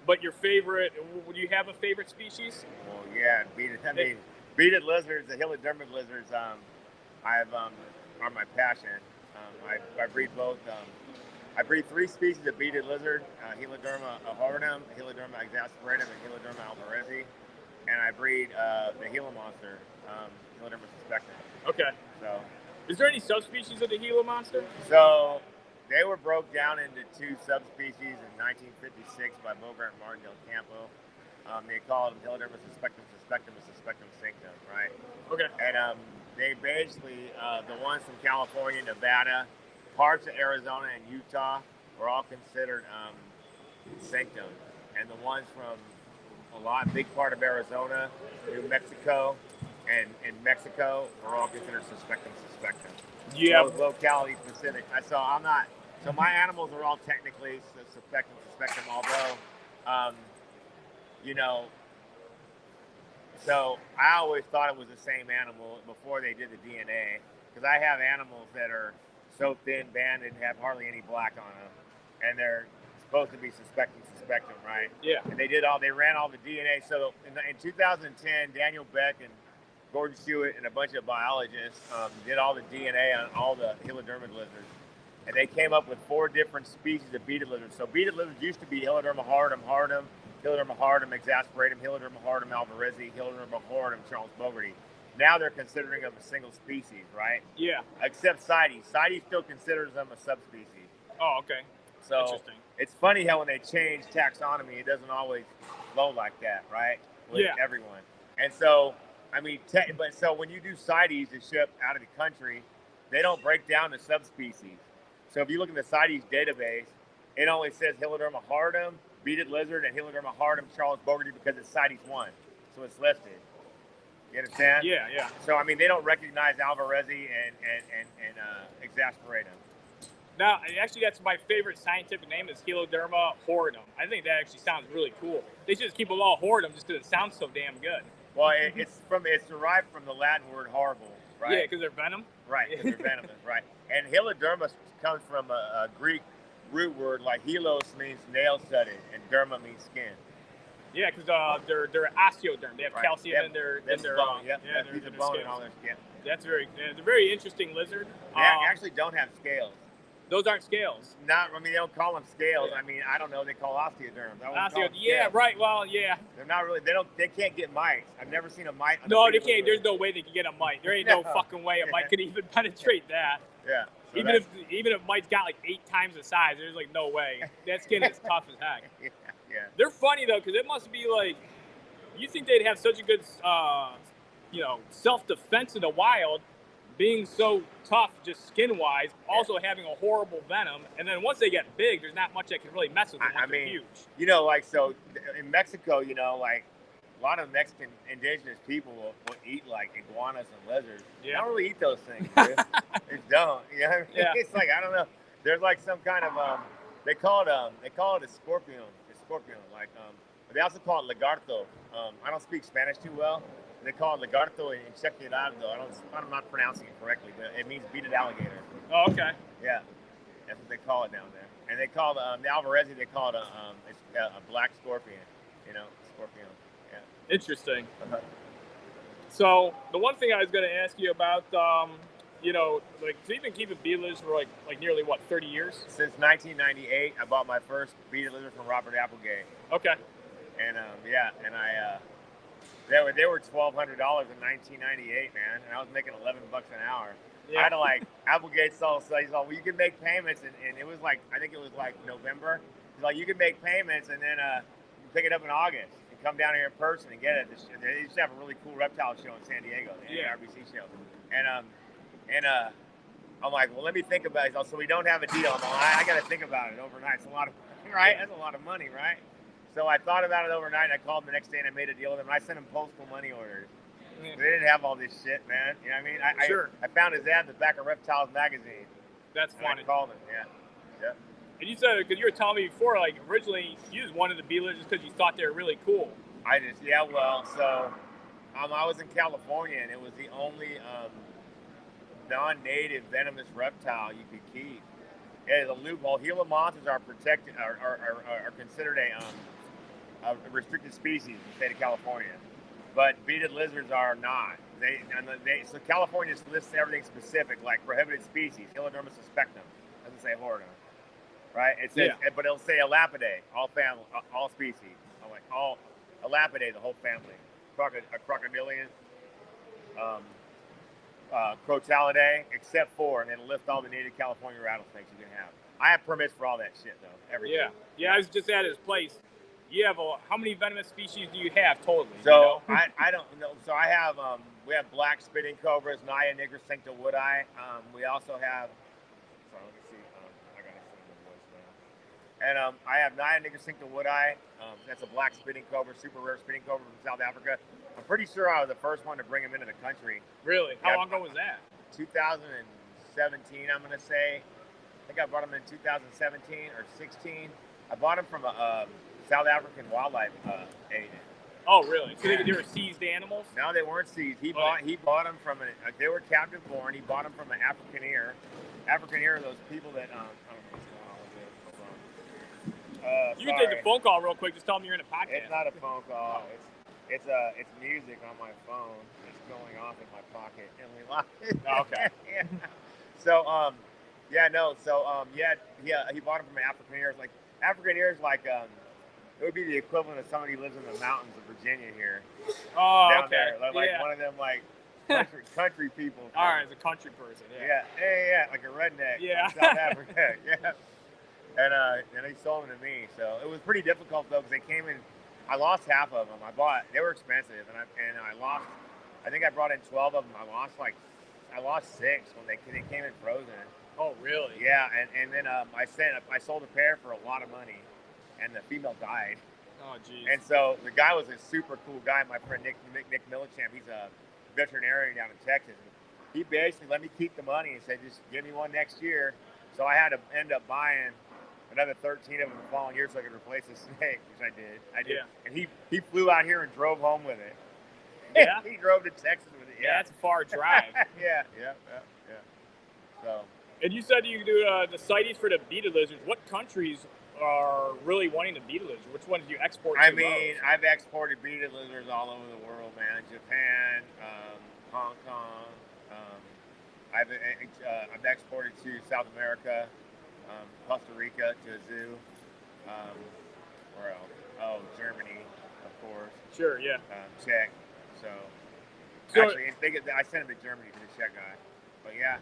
But your favorite, do you have a favorite species? Well, yeah, beaded lizards, the Helodermid lizards, are my passion. I breed both. I breed 3 species of beaded lizard: Heloderma horridum, Heloderma exasperatum, and Heloderma alvarezi. And I breed the Gila monster, Heloderma suspectum. Okay. So, is there any subspecies of the Gila monster? So, they were broke down into 2 subspecies in 1956 by Bogart and Martin Del Campo. They called them Heloderma suspectum and suspectum cinctum, right? Okay. And they basically, the ones from California, Nevada, parts of Arizona, and Utah were all considered cinctum. And the ones from big part of Arizona, New Mexico, and Mexico were all considered suspectum. Yeah. Locality specific. So my animals are all technically suspectum, although, so I always thought it was the same animal before they did the DNA, because I have animals that are so thin banded and have hardly any black on them, and they're supposed to be suspectum, right? Yeah. And they ran all the DNA. So in 2010, Daniel Beck and Gordon Stewart and a bunch of biologists did all the DNA on all the Helodermid lizards. and they came up with 4 different species of beaded lizards. So beaded lizards used to be Heloderma horridum, Heloderma horridum exasperatum, Heloderma horridum alvarezi, Heloderma horridum Charles Bogarty. Now they're considering them a single species, right? Yeah. Except CITES. CITES still considers them a subspecies. Oh, okay. So interesting. It's funny how when they change taxonomy, it doesn't always flow like that, right? With everyone. And so, I mean, but so when you do CITES to ship out of the country, they don't break down the subspecies. So if you look in the CITES database, it only says Heloderma horridum, beaded lizard, and Heloderma horridum Charles Bogarty because it's CITES 1. So it's listed. You understand? Yeah, yeah. So, I mean, they don't recognize alvarezi and exasperatum. Now, actually, that's my favorite scientific name is Heloderma horridum. I think that actually sounds really cool. They should just keep them all horridum just because it sounds so damn good. Well, it's derived from the Latin word horrible, right? Yeah, because they're venom. Right, because they're venomous, right? And Heloderma comes from a Greek root word like helos means nail-studded and derma means skin. Yeah, because they're osteoderm. They have calcium in their bone. Yep. Piece of bone in all their skin. That's it's a very interesting lizard. They actually don't have scales. Those aren't scales. They don't call them scales. Yeah. I mean, I don't know. They call osteoderm. Yeah, right. Well, yeah. They're not really. They can't get mites. I've never seen a mite. No, they can't. There's no way they can get a mite. There ain't no fucking way a mite could even penetrate that. Yeah. So even if mite's got like 8 times the size, there's like no way. That skin is tough as heck. Yeah. They're funny though, because it must be like, you think they'd have such a good, self-defense in the wild, being so tough just skin-wise, also having a horrible venom, and then once they get big, there's not much that can really mess with them. They're huge. So in Mexico, like a lot of Mexican indigenous people will eat like iguanas and lizards. Yeah. They don't really eat those things, dude. They don't. You know what I mean? Yeah. It's like, I don't know. There's like some kind of they call it a scorpion. Like they also call it lagarto. I don't speak Spanish too well. They call it lagarto in Chequirado. I'm not pronouncing it correctly, but it means beaded alligator. Oh, okay. Yeah, that's what they call it down there. And they call the alvarezi. They call it a black scorpion. Scorpion. Yeah. Interesting. Uh-huh. So the one thing I was going to ask you about, so you've been keeping beaded lizards for like nearly 30 years? Since 1998, I bought my first beaded lizard from Robert Applegate. Okay. And they were $1,200 in 1998, man, and I was making $11 an hour. Yeah. I had to Applegate saw, well, you can make payments, and it was I think it was November. He's like, you can make payments, and then you pick it up in August and come down here in person and get it. They used to have a really cool reptile show in San Diego, the RBC show, and I'm like, well, let me think about it. So we don't have a deal. I'm like, I got to think about it overnight. It's a lot of money, right? That's a lot of money, right? So I thought about it overnight. I called them the next day and I made a deal with them. And I sent them postal money orders. Yeah. They didn't have all this shit, man. You know what I mean? Sure. I found his ad in the back of Reptiles magazine. That's funny. I called him, yeah. And you said, because you were telling me before, originally you just wanted the beaded just because you thought they were really cool. So I was in California and it was the only non-native venomous reptile you could keep. It is a loophole. Gila monsters are protected, are considered a restricted species in the state of California, but beaded lizards are not. So California lists everything specific, like prohibited species, Heloderma suspectum. Doesn't say horridum, right? It says, but it'll say Elapidae, all family, all species, all Elapidae, the whole family, crocodilian. Crotalidae, except for, and it'll list all the native California rattlesnakes you can have. I have permits for all that shit, though. Everything. Yeah. I was just at his place. You have how many venomous species do you have totally? So I don't know. So I have we have black spitting cobras, Naya nigra cincta woodi. We also have. Sorry, let me see. I gotta see the voice now. And I have Naya nigra cincta woodi. That's a black spitting cobra, super rare spitting cobra from South Africa. I'm pretty sure I was the first one to bring him into the country. Really? How long ago was that? 2017, I'm going to say. I think I bought him in 2017 or 16. I bought him from a South African wildlife agent. Oh, really? So they were seized animals? No, they weren't seized. He bought them from they were captive born. He bought them from an African ear. African ear are those people that I don't know what's going on with it. You can take the phone call real quick. Just tell them you're in a podcast. It's not a phone call. It's music on my phone. It's going off in my pocket, and we lost it. Oh, okay. Yeah. So Yeah, no. So he bought them from African ears. Like African ears, like it would be the equivalent of somebody who lives in the mountains of Virginia here. Oh, Down okay. there, like one of them like country people. All right, as a country person. Yeah, like a redneck. Yeah. From South Africa. Yeah. And he sold them to me. So it was pretty difficult though, because they came in. I lost half of them. They were expensive, and I lost. I think I brought in 12 of them. I lost 6 when they came in frozen. Oh, really? Yeah, and then I sold a pair for a lot of money, and the female died. Oh, geez. And so the guy was a super cool guy. My friend Nick Millichamp, he's a veterinarian down in Texas. He basically let me keep the money and said, just give me one next year. So I had to end up buying another 13 of them the following year so I could replace the snake, which I did. Yeah. And he flew out here and drove home with it. Yeah? He drove to Texas with it. Yeah, that's a far drive. Yeah. So. And you said you do the CITES for the beaded lizards. What countries are really wanting the beaded lizard? Which ones do you export to? I mean, I've exported beaded lizards all over the world, man. Japan, Hong Kong. I've exported to South America, Costa Rica to a zoo. Where else? Oh, Germany, of course. Sure, yeah. Czech. So actually, I sent him to Germany for the Czech guy. But yeah.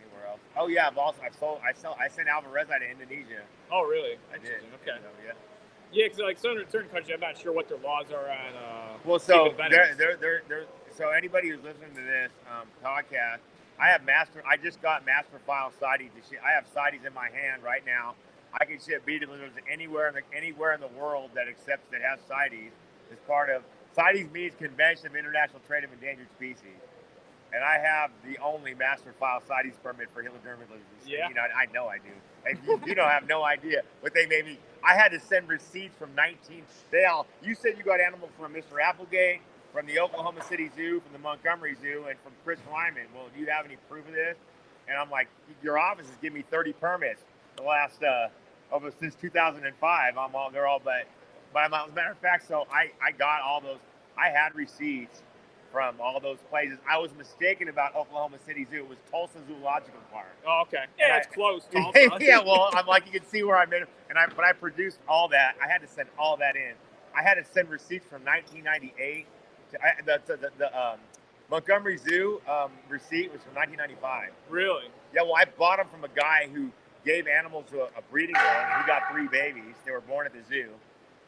Anywhere else? Oh yeah, I sent Alvarez to Indonesia. Oh really? I did. Okay. Yeah. Yeah, because like certain countries, I'm not sure what their laws are on. Well, so they're so anybody who's listening to this podcast, I just got master file CITES. I have CITES in my hand right now. I can ship beaded lizards anywhere in the world that has CITES. As part of CITES means Convention of International Trade of Endangered Species. And I have the only master file CITES permit for Hyloderma lizards. Yeah. You know, I know I do. And you don't have no idea what they made me. I had to send receipts from 19. You said you got animals from Mr. Applegate, from the Oklahoma City Zoo, from the Montgomery Zoo, and from Chris Lyman. Well, do you have any proof of this? And I'm like, your office has given me 30 permits the last since 2005. They're all but as a matter of fact, so I got all those. I had receipts from all those places. I was mistaken about Oklahoma City Zoo. It was Tulsa Zoological Park. Oh, okay. Yeah, it's close. Tulsa. Yeah, well, I'm like, you can see where I'm in. But I produced all that. I had to send all that in. I had to send receipts from 1998. The Montgomery Zoo receipt was from 1995. Really? Yeah, well, I bought them from a guy who gave animals to a breeding home, and he got 3 babies. They were born at the zoo.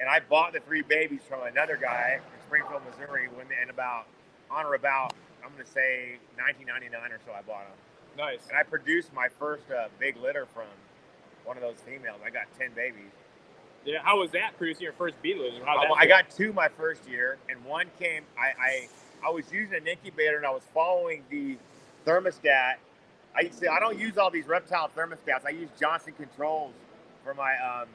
And I bought the 3 babies from another guy in Springfield, Missouri, on or about, I'm going to say 1999 or so, I bought them. Nice. And I produced my first big litter from one of those females. I got 10 babies. Yeah, how was that, producing your first beaded lizard? I got 2 my first year, and one came, I was using an incubator, and I was following the thermostat. I don't use all these Reptile thermostats. I use Johnson Controls for my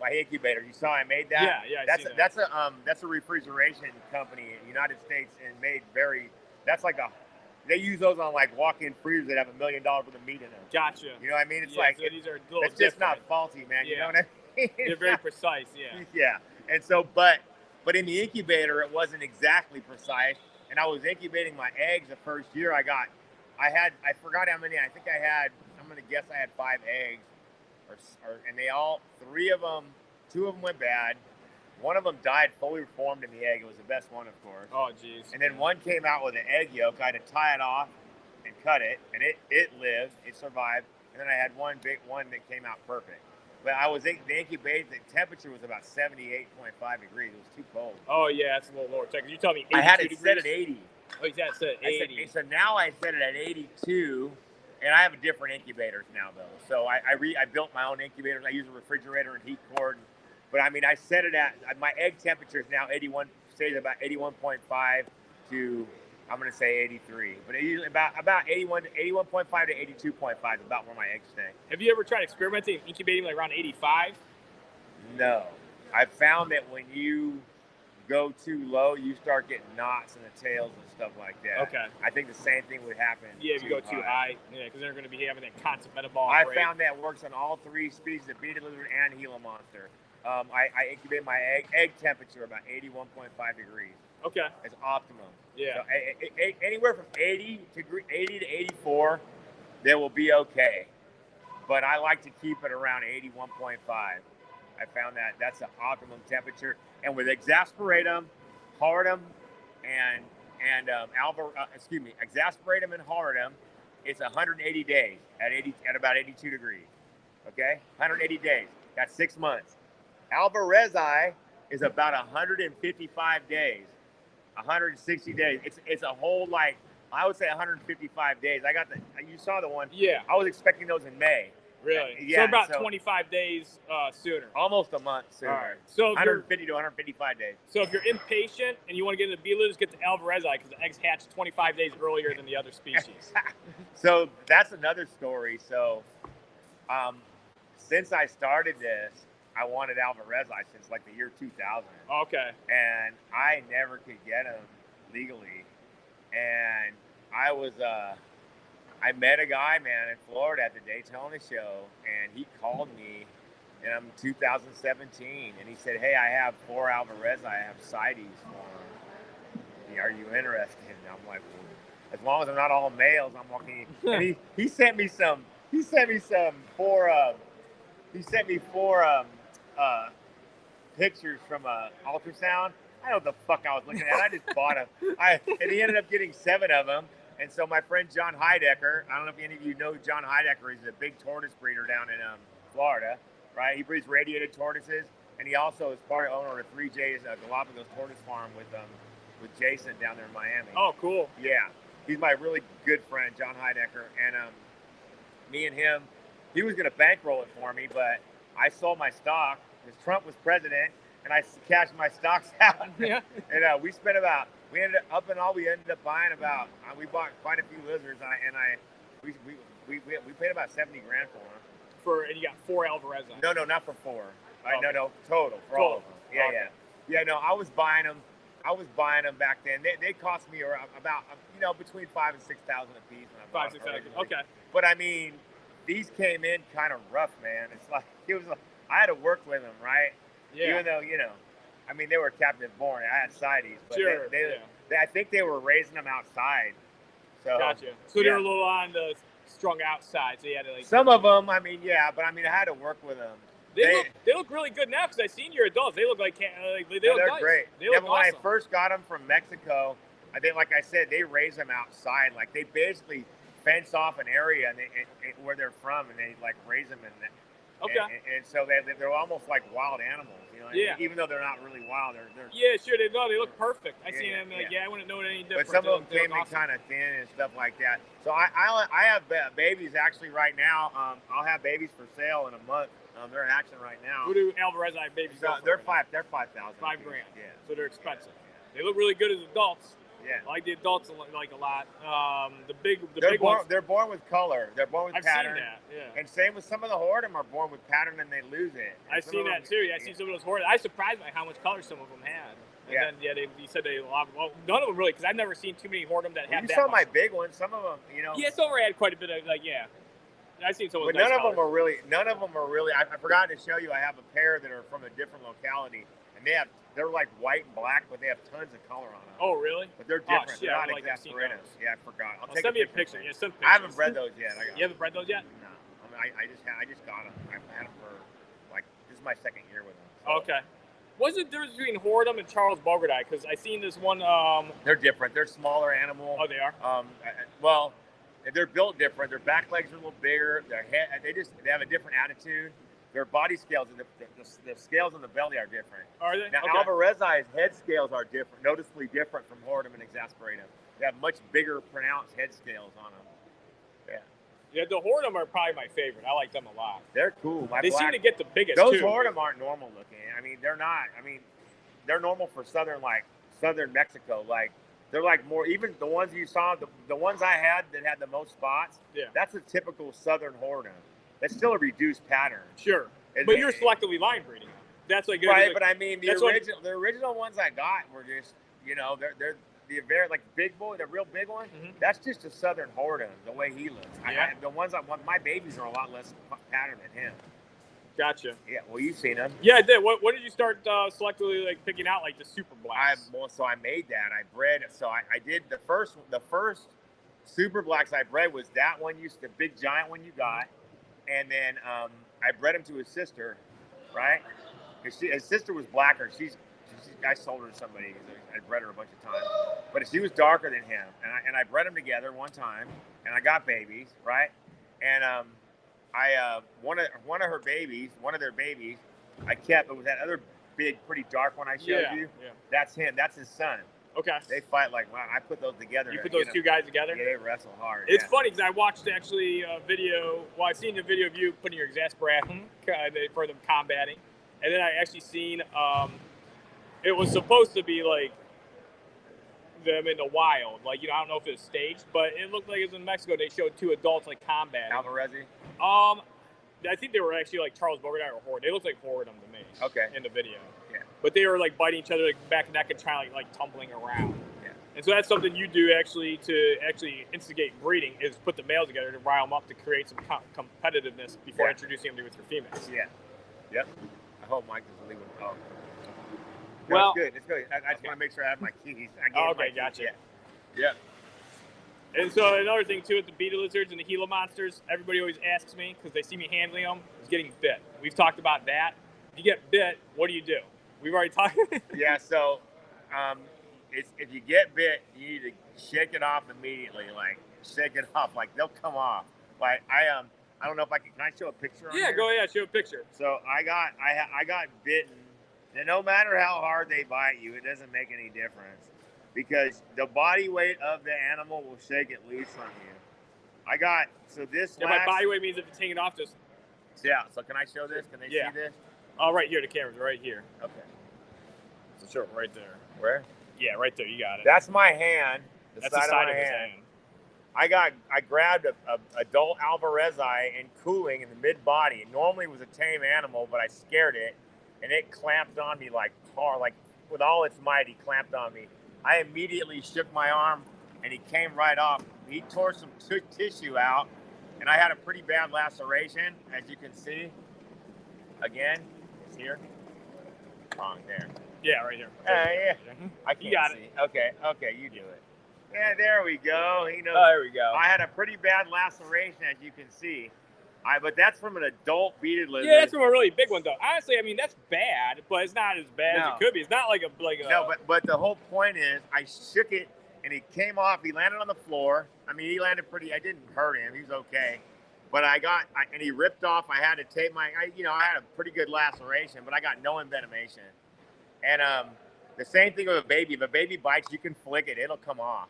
my incubator. You saw I made that? Yeah. That's a refrigeration company in the United States, and they use those on like walk-in freezers that have $1 million worth of meat in them. Gotcha. You know what I mean? It's these are it's just not faulty, man. You know what I mean? They're very precise. Yeah. Yeah. And so, but in the incubator, it wasn't exactly precise. And I was incubating my eggs the first year. I forgot how many. I think I'm going to guess I had 5 eggs. And 3 of them, 2 of them went bad. One of them died fully formed in the egg. It was the best one, of course. Oh, geez. And then one came out with an egg yolk. I had to tie it off and cut it, and it lived. It survived. And then I had one big one that came out perfect. But the incubation, the temperature was about 78.5 degrees. It was too cold. Oh, yeah, it's a little lower. You tell me 82 I had it degrees? set at 80. Oh, you had it set at 80. So now I set it at 82. And I have a different incubators now, though. So I built my own incubators. I use a refrigerator and heat cord. But I mean, I set it at, my egg temperature is now 81, stays about 81.5 to, I'm going to say 83. But usually about 81.5 to 82.5 is about where my eggs stay. Have you ever tried experimenting, incubating like around 85? No. I found that when you go too low, you start getting knots in the tails and stuff like that. Okay. I think the same thing would happen. Yeah, if you go too high. Yeah, because they're going to be having that constant metabolic rate. I found that works on all 3 species of beaded lizard and Gila monster. I incubate my egg temperature about 81.5 degrees. Okay. It's optimum. Yeah. So, anywhere from 80 to 84 they will be okay. But I like to keep it around 81.5. I found that that's the optimum temperature. And with exasperatum, horridum, and exasperatum and horridum, it's 180 days at about 82 degrees. Okay, 180 days. That's 6 months. Alvarezi is about 155 days, 160 days. It's a whole, like, I would say 155 days. You saw the one. Yeah. I was expecting those in May. Really? Yeah. So about 25 days sooner. Almost a month sooner. All right. So 150 to 155 days. So if you're impatient and you want to get into B-lizards, get the Alvarezi because the eggs hatch 25 days earlier than the other species. So that's another story. So since I started this, I wanted Alvarezi since like the year 2000. Okay. And I never could get them legally. And I met a guy, man, in Florida at the Daytona show, and he called me in 2017, and he said, "Hey, I have 4 Alvarezi. I have CITES for them. Are you interested?" And I'm like, well, as long as they're not all males, I'm walking. And he sent me some. He sent me 4 pictures from ultrasound. I don't know what the fuck I was looking at. I just bought them. And he ended up getting 7 of them. And so my friend John Heidecker, I don't know if any of you know who John Heidecker is, a big tortoise breeder down in Florida, right? He breeds radiated tortoises, and he also is part owner of 3J's Galapagos Tortoise Farm with Jason down there in Miami. Oh, cool. Yeah, he's my really good friend, John Heidecker, and me and him, he was going to bankroll it for me, but I sold my stock because Trump was president, and I cashed my stocks out. Yeah. And we ended up buying about, we bought quite a few lizards, we paid about 70 grand for them. And you got 4 Alvarezi. No, not for 4. Okay. No, total for all of them. Yeah, okay. Yeah, no, I was buying them back then. They cost me around about, between 5,000 and 6,000 a piece. 5,000, 6,000. Okay. But I mean, these came in kind of rough, man. It's like, I had to work with them, right? Yeah. Even though, they were captive born. I had CITES. But sure. I think they were raising them outside. So, gotcha. So they were a little on the strung outside. So you had to like. Some of them, but I had to work with them. They look really good now because I've seen your adults. They look like they look they're nice. Great. They look when awesome. I first got them from Mexico, like I said, they raise them outside. Like they basically fence off an area and where they're from, and they like raise them in. Okay. And so they're almost like wild animals, Yeah. Even though they're not really wild, they're yeah, sure. They look perfect. I seen them. I wouldn't know it any different. But some of them came in kind of thin and stuff like that. So I have babies actually right now. I'll have babies for sale in a month. They're hatching right now. Who do Alvarezi babies go for? They're $5,000. $5,000. Yeah. So they're expensive. They look really good as adults. Yeah. I like the adults like a lot. The big ones. ones. They're born with color. They're born with pattern. I've seen that. Yeah. And same with some of the horridum are born with pattern and they lose it. I've seen that too. Yeah, I seen some of those horridum. I was surprised by how much color some of them had. And then you said they well, none of them really, because I've never seen too many horridum that have that. You saw much. my big ones. Some of them, Yeah, some had quite a bit of I've seen some of but those. None of them are really. I forgot to show you. I have a pair that are from a different locality, and they're like white and black, but they have tons of color on them. Oh, really? But they're different. Oh, shit, they're not like exasperated. Yeah, I forgot. I'll take send me a picture. Yeah, send pictures. I haven't bred those yet. You haven't bred those yet? No. I just got them. I've had them for this is my second year with them. So. Okay. What's the difference between horridum and Charles Bogardai? Because I seen this one. They're different. They're smaller animal. Oh, they are. Well, they're built different. Their back legs are a little bigger. Their head, they have a different attitude. Their body scales and the scales on the belly are different. Are they? Now, okay. Alvarezi's head scales are different, noticeably different from horridum and exasperatum. They have much bigger, pronounced head scales on them. Yeah, the horridum are probably my favorite. I like them a lot. They're cool. They seem to get the biggest, those too. horridum aren't normal looking. I mean, they're not. I mean, they're normal for southern Mexico. They're like more, even the ones you saw, the ones I had that had the most spots, that's a typical southern horridum. That's still a reduced pattern. Sure. But you're selectively line breeding. That's like right, but I mean the original ones I got were just, they're the very big boy, the real big one. Mm-hmm. That's just a southern horridum, the way he looks. Yeah. The ones my babies are a lot less pattern than him. Gotcha. Yeah, well, you've seen them. Yeah, I did. What did you start selectively picking out the super blacks? So I made that. I bred. So I did the first super blacks I bred was that one, the big giant one you got, and then I bred him to his sister, right? His sister was blacker. I sold her to somebody. I bred her a bunch of times, but she was darker than him, and I bred them together one time, and I got babies, right? And one of their babies, I kept. It was that other big, pretty dark one I showed you. Yeah. That's him. That's his son. Okay. They fight like, wow, I put those together. You put those two guys together? Yeah, they wrestle hard. It's funny because I watched actually a video. Well, I've seen the video of you putting your exasperate for them combating, and then I actually seen it was supposed to be like them in the wild. Like, I don't know if it was staged, but it looked like it was in Mexico. They showed two adults like combating. Alvarezi? I think they were actually like Charles Bogart or Horridum. They looked like Horridum to me. Okay. In the video. Yeah. But they were like biting each other like back and neck and trying like tumbling around. Yeah. And so that's something you do actually to instigate breeding is put the males together to rile them up to create some competitiveness before introducing them with your females. Yeah. Yep. I hope Mike doesn't leave them. Oh. No, Well, it's good. It's good. I just want to make sure I have my keys. Gotcha. Yeah. And so another thing too with the beaded lizards and the Gila monsters, everybody always asks me because they see me handling them, is getting bit. We've talked about that. If you get bit, what do you do? We've already talked. Yeah. So, if you get bit, you need to shake it off immediately. Like shake it off. Like they'll come off. Like I don't know if I can. Can I show a picture? Yeah, go ahead. Show a picture. So I got bitten. And no matter how hard they bite you, it doesn't make any difference because the body weight of the animal will shake it loose on you. My body weight means if it's hanging off, just. Yeah. So can I show this? Can they see this? Oh, right here. The camera's right here. Okay. So show it right there. Where? Yeah, right there. You got it. That's my hand. That's the side of his hand. I grabbed a adult Alvarezi in cooling in the mid body. It normally was a tame animal, but I scared it. And it clamped on me like with all its might, he clamped on me. I immediately shook my arm, and he came right off. He tore some tissue out, and I had a pretty bad laceration, as you can see. Again, it's here. Wrong there. Yeah, right here. Yeah. I can't you got see. It. Okay, you do it. Yeah, there we go. He knows. Oh, there we go. I had a pretty bad laceration, as you can see. But that's from an adult beaded lizard. Yeah, that's from a really big one, though. Honestly, I mean, that's bad, but it's not as bad as it could be. It's not like a No, but the whole point is, I shook it, and he came off. He landed on the floor. I mean, he landed pretty. I didn't hurt him. He was okay. But and he ripped off. I had to tape I had a pretty good laceration, but I got no envenomation. And the same thing with a baby. If a baby bites, you can flick it. It'll come off,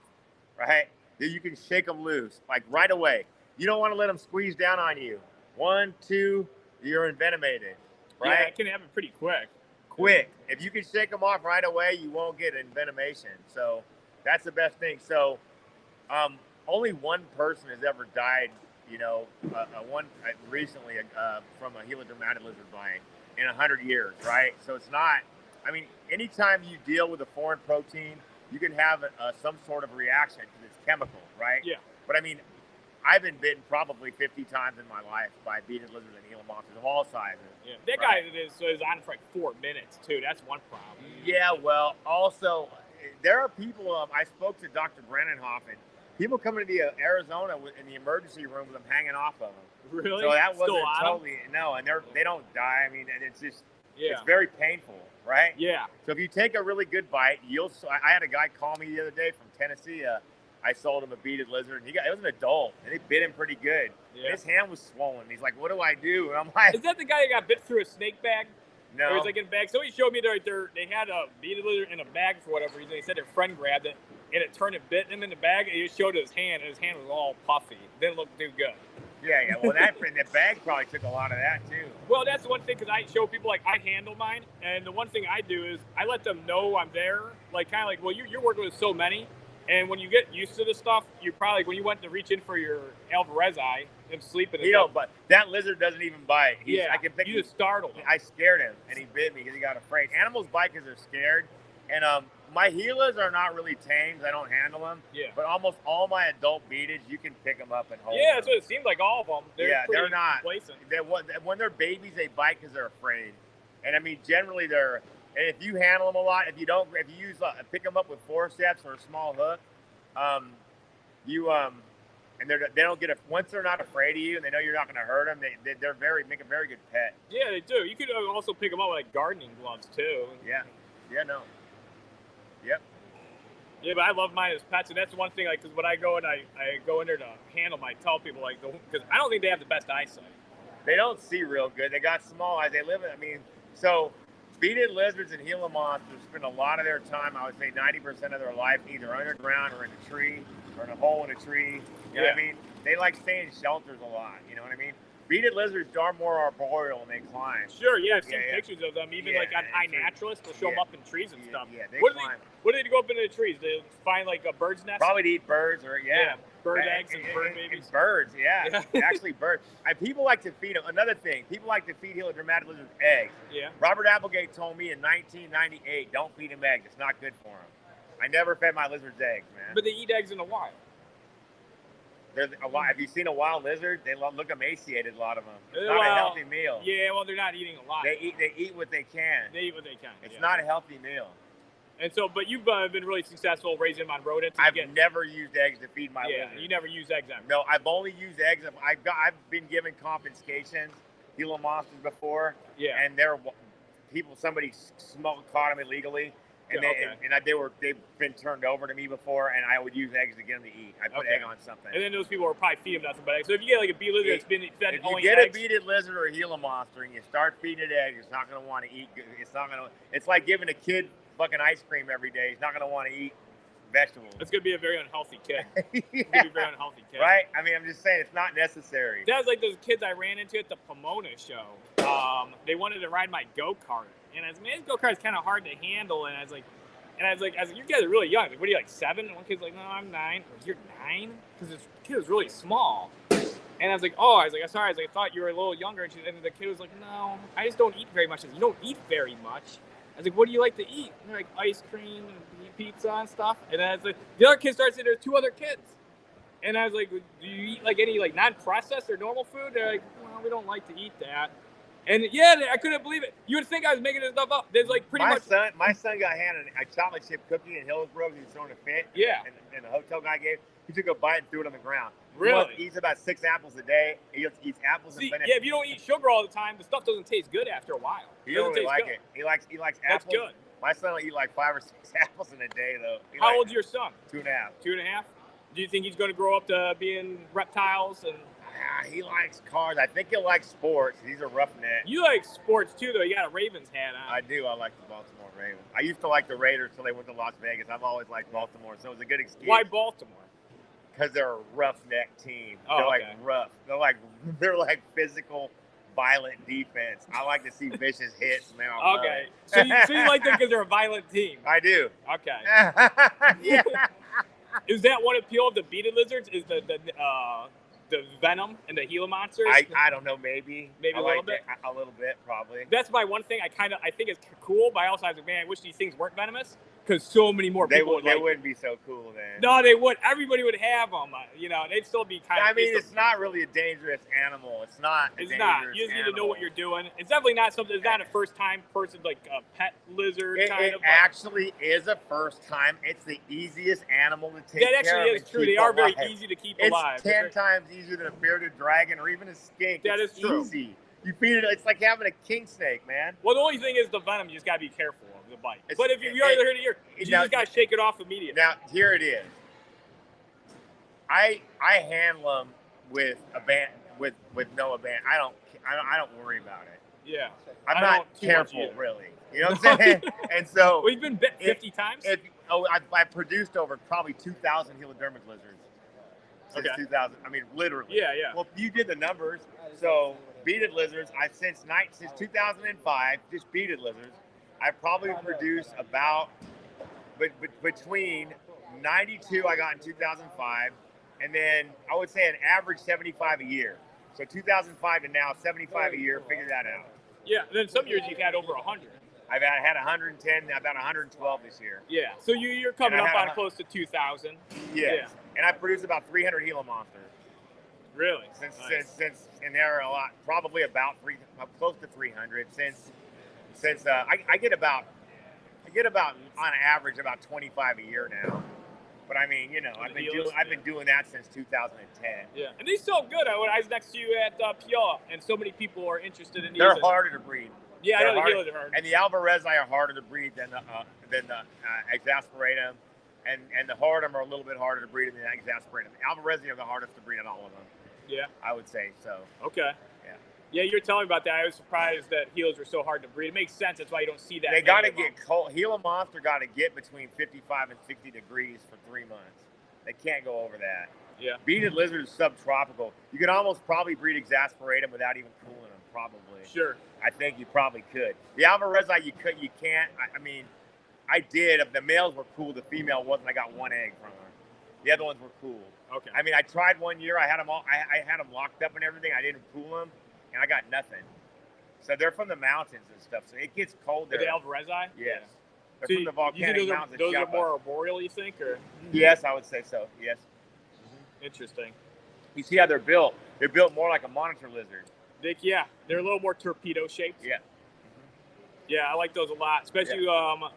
right? You can shake them loose, like right away. You don't want to let them squeeze down on you. 1, 2, you're envenomated, right? Yeah, it can happen pretty quick. Quick. If you can shake them off right away, you won't get envenomation. So that's the best thing. So only one person has ever died, recently from a helidermatid lizard bite in 100 years, right? So it's not, anytime you deal with a foreign protein, you can have some sort of reaction because it's chemical, right? Yeah. But I've been bitten probably 50 times in my life by beaded lizards and Gila monsters of all sizes. Yeah, that guy is on for like 4 minutes too. That's one problem. Yeah, well, also there are people. I spoke to Dr. Brennenhoff, and people come into Arizona in the emergency room with them hanging off of them. Really? So that wasn't Still on totally no, and they don't die. It's just Yeah. It's very painful, right? Yeah. So if you take a really good bite, I had a guy call me the other day from Tennessee. I sold him a beaded lizard, and it was an adult, and they bit him pretty good. Yeah. His hand was swollen. He's like, "What do I do?" And I'm like, "Is that the guy that got bit through a snake bag?" No. Or he's like in a bag. Somebody showed me they had a beaded lizard in a bag for whatever reason. They said their friend grabbed it, and it turned and bit him in the bag, and he just showed his hand, and his hand was all puffy. Didn't look too good. Yeah. Well, the bag probably took a lot of that too. Well, that's the one thing, because I show people, like, I handle mine, and the one thing I do is I let them know I'm there, like, kind of like, well, you're working with so many, and when you get used to this stuff, you probably, when you went to reach in for your Alvarezi, him sleeping. But that lizard doesn't even bite. You just startled him. I scared him, and he bit me because he got afraid. Animals bite because they're scared, and my Gilas are not really tamed. I don't handle them. Yeah. But almost all my adult beateds, you can pick them up and hold them. Yeah, that's what it seemed like. All of them. They're not. Complacent. When they're babies, they bite because they're afraid. And generally they're. And if you handle them a lot, if you use pick them up with forceps or a small hook, you and they don't get once they're not afraid of you and they know you're not going to hurt them. They're make a very good pet. Yeah, they do. You could also pick them up with like gardening gloves too. Yeah. Yeah. No. Yep. Yeah, but I love mine as pets, and that's one thing. Like, because when I go and I go in there to handle them, I tell people like, because I don't think they have the best eyesight. They don't see real good. They got small eyes. They live in. I mean, so beaded lizards and Gila monsters spend a lot of their time. I would say 90% of their life either underground or in a tree or in a hole in a tree. You know what I mean? They like staying in shelters a lot. You know what I mean? Beaded lizards are more arboreal when they climb. Sure, yeah, I've seen pictures of them. Even like on iNaturalist, they'll show them up in trees and stuff. Yeah, they climb. What do they go up into the trees? They find like a bird's nest? Probably to eat birds or bird eggs and bird babies. Birds, actually birds. People like to feed them. Another thing, people like to feed Hilodromatic lizards eggs. Yeah. Robert Applegate told me in 1998, don't feed them eggs. It's not good for them. I never fed my lizards eggs, man. But they eat eggs in the wild. There's a lot. Have you seen a wild lizard? They look emaciated. A lot of them. It's not a healthy meal. Yeah, well, they're not eating a lot. They eat what they can. They eat what they can. It's not a healthy meal. And so, but you've been really successful raising them on rodents. I've never used eggs to feed my lizards. You never use eggs ever. No, I've only used eggs. I've been given confiscations, Gila monsters before. Yeah. And somebody caught them illegally. And they've been turned over to me before, and I would use eggs to get them to eat. I put egg on something. And then those people will probably feed them nothing but eggs. So if you get like a beaded lizard that's been fed only eggs. If you get a beaded lizard or a Gila monster and you start feeding it eggs, it's not going to want to eat. It's like giving a kid fucking ice cream every day. He's not going to want to eat vegetables. It's going to be a very unhealthy kid. It's going to be a very unhealthy kid. Right? I mean, I'm just saying it's not necessary. That was like those kids I ran into at the Pomona show. They wanted to ride my go-kart. And I was like, man, this go-kart's kind of hard to handle. And I was like, you guys are really young. Like, what are you, like 7? And one kid's like, no, I'm 9. Like, you're 9? Because this kid was really small. And I was like, I'm sorry. I thought you were a little younger. And the kid was like, no, I just don't eat very much. I said, you don't eat very much. I was like, what do you like to eat? And they're like, ice cream and pizza and stuff. And then I was like, the other kid started saying, there's 2 other kids. And I was like, do you eat like any like non-processed or normal food? They're like, well, we don't like to eat that. And I couldn't believe it. You would think I was making this stuff up. There's like pretty much. My son got handed a chocolate chip cookie in Hillsborough. He was throwing a fit. Yeah. And the hotel guy he took a bite and threw it on the ground. Really? He eats about 6 apples a day. He eats apples and bananas. Yeah, if you don't eat sugar all the time, the stuff doesn't taste good after a while. He don't really like it. He likes apples. That's good. My son will eat like 5 or 6 apples in a day, though. How old's your son? 2.5. 2.5? Do you think he's going to grow up to being reptiles and? He likes cars. I think he'll like sports. He's a roughneck. You like sports too, though. You got a Ravens hat on. I do. I like the Baltimore Ravens. I used to like the Raiders until they went to Las Vegas. I've always liked Baltimore, so it was a good excuse. Why Baltimore? Because they're a roughneck team. Oh, they're okay. like rough. They're like physical, violent defense. I like to see vicious hits, man. Okay. So you like them because they're a violent team? I do. Okay. Yeah. Is that one appeal of the beaded lizards? Is the venom and the Gila monsters? I don't know, maybe a little bit. A little bit, probably. That's my one thing. I think it's cool, but I also have to, man, I wish these things weren't venomous because so many more people they wouldn't be so cool then. No, they would. Everybody would have them. They'd still be kind of. I mean, it's not really a dangerous animal. It's not. It's not. You just need to know what you're doing. It's definitely not something. It's not a first-time person like a pet lizard kind of. It actually is a first time. It's the easiest animal to take care of. That actually is true. They are very easy to keep alive. It's 10 times easier than a bearded dragon or even a skink. That is true. Easy. You feed it. It's like having a king snake, man. Well, the only thing is the venom. You just gotta be careful of the bite. But if you already heard it here, you just gotta shake it off immediately. Now here it is. I handle them with no abandon. I don't worry about it. Yeah. I'm not careful, really. You know what I'm saying? And so we've been bit 50 times. I produced over probably 2,000 Helodermic lizards since 2000. I mean, literally. Yeah. Well, you did the numbers. So beaded lizards, since 2005, just beaded lizards, I probably produced about between 92 I got in 2005, and then I would say an average 75 a year. So 2005 to now, 75 a year. Figure that out. Yeah. And then some years you've had over 100. I've had 110, about 112 this year. Yeah. So you're coming up on close to 2,000. Yeah. And I produced about 300 Gila monsters. Really? Since and there are a lot, probably about close to 300 since I get about on average about 25 a year now. But I mean, I've been doing that since 2010. Yeah, and they sell good. I was next to you at Puyallup, and so many people are interested in these. They're harder to breed. Yeah, I know the Gilas are hard. And the Alvarezi are harder to breed than the Exasperatum, and the Horridum are a little bit harder to breed than the Exasperatum. The Alvarezi are the hardest to breed of all of them. Yeah, I would say so. Okay. Yeah, you're telling me about that. I was surprised that Gilas were so hard to breed. It makes sense. That's why you don't see that. They got to get cold. Gila Monster got to get between 55 and 60 degrees for 3 months. They can't go over that. Yeah. Beaded lizard is subtropical. You could almost probably breed Exasperatum without even cooling them, probably. Sure. I think you probably could. The Alvarezi, you can't. I mean, I did. The males were cool. The female wasn't. I got 1 egg from her. The other ones were cool. Okay. I mean, I tried 1 year. I had them all. I had them locked up and everything. I didn't cool them. And I got nothing. So they're from the mountains and stuff. So it gets cold there. The Alvarezi? Yes. They're So from the volcanic mountains. Those are more arboreal, you think? Or? Yes, I would say so. Yes. Interesting. You see how they're built? They're built more like a monitor lizard. They're a little more torpedo shaped. Yeah. Yeah, I like those a lot. Especially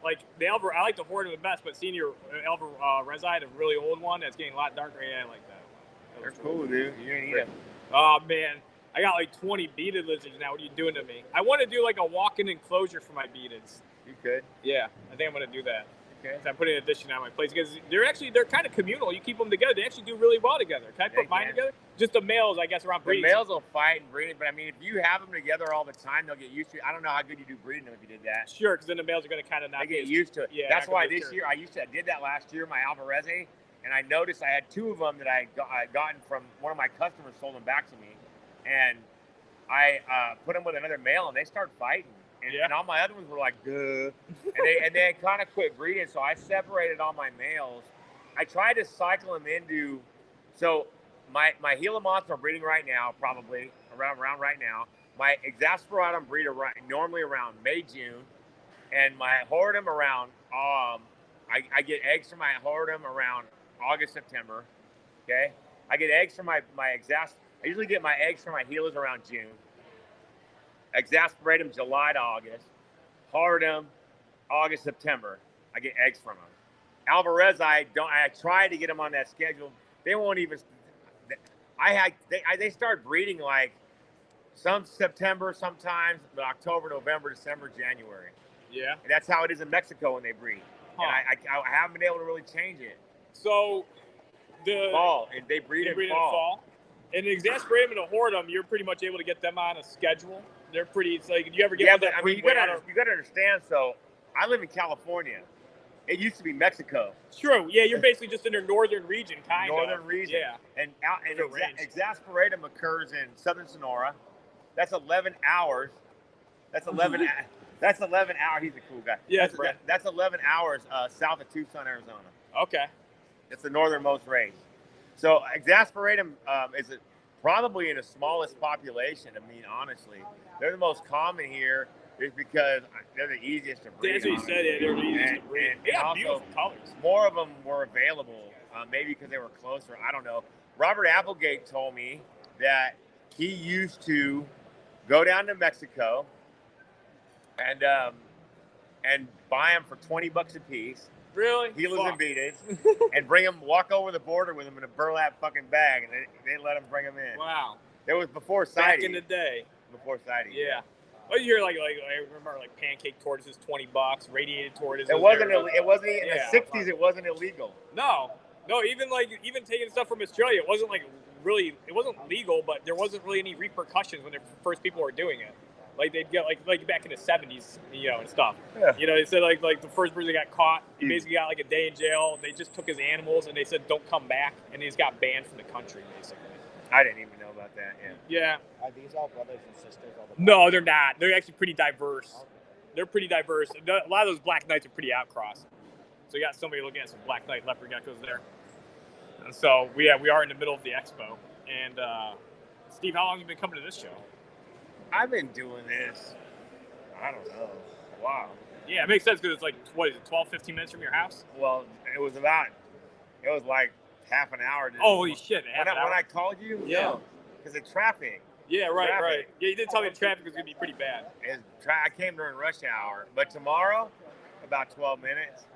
like the I like the Horridum the best, but seeing your Alvarezi, the really old one that's getting a lot darker, yeah, I like that. They're cool, dude. You ain't eat them. Oh man. I got like 20 beaded lizards now. What are you doing to me? I want to do like a walk-in enclosure for my beadeds. You could. Yeah, I think I'm going to do that. Okay. So I'm putting an addition on my place because they're kind of communal. You keep them together. They actually do really well together. Can I put mine together? Just the males, I guess, around breeding. The males will fight and breed, but I mean, if you have them together all the time, they'll get used to it. I don't know how good you do breeding them if you did that. Sure, because then the males are going to kind of not get used to it. Yeah, that's why this year I did that last year, my Alvarezi, and I noticed I had 2 of them that I had gotten from one of my customers, sold them back to me, and I put them with another male, and they started fighting. And all my other ones were like, duh. And they kind of quit breeding, so I separated all my males. I tried to cycle them into, so my Gila Monster are breeding right now, probably around right now. My Exasperatum breed normally around May, June. And my Horridum around, I get eggs from my Horridum around August, September. Okay? I get eggs from my I usually get my eggs from my Gilas around June. Exasperatum July to August. Horridum August, September. I get eggs from them. Alvarez, I tried to get them on that schedule. They won't even. They start breeding like some September, sometimes, but October, November, December, January. Yeah. And that's how it is in Mexico when they breed. Huh. And I haven't been able to really change it. So the fall, and they breed in fall. And the Exasperatum and the Horridum, you're pretty much able to get them on a schedule. They're pretty. It's like, do you ever get? Yeah, but I mean, you gotta understand. So I live in California. It used to be Mexico. True. Yeah, you're basically just in their northern region, kind of. Northern region. Yeah. And Exasperatum occurs in southern Sonora. That's 11 hours. That's 11. That's 11 hours. He's a cool guy. Yeah, that's 11 hours south of Tucson, Arizona. Okay. It's the northernmost range. So Exasperatum is probably in the smallest population. I mean, honestly, they're the most common here. Is because they're the easiest to breed. That's what you said. Yeah, they're the easiest to breed. They got beautiful colors. More of them were available, maybe because they were closer. I don't know. Robert Applegate told me that he used to go down to Mexico and buy them for $20 a piece. Really? Gilas and beaded, and walk over the border with them in a burlap fucking bag, and they let them bring them in. Wow. It was before CITE. Back in the day. Before CITE. Yeah. Well, you hear like I remember like pancake tortoises, $20, radiated tortoises. It wasn't in the 60s. It wasn't illegal. No, even taking stuff from Australia, it wasn't legal, but there wasn't really any repercussions when the first people were doing it. Like they'd get like back in the 70s, and stuff. Yeah. They said like the first person that got caught, he basically got like a day in jail. They just took his animals and they said don't come back, and he just got banned from the country basically. I didn't even know about that. Yeah. Are these all brothers and sisters? No, they're not. They're actually pretty diverse. They're pretty diverse. A lot of those black knights are pretty outcrossed. So you got somebody looking at some black knight leopard geckos there. And so we are in the middle of the expo. And Steve, how long have you been coming to this show? I've been doing this, I don't know, a while. Yeah, it makes sense because it's like, what is it, 12, 15 minutes from your house? Well, it was like half an hour. Holy shit. When I called you? Yeah. Because of traffic. Yeah, right. Yeah, you did tell me the traffic was going to be pretty bad. I came during rush hour. But tomorrow, about 12 minutes.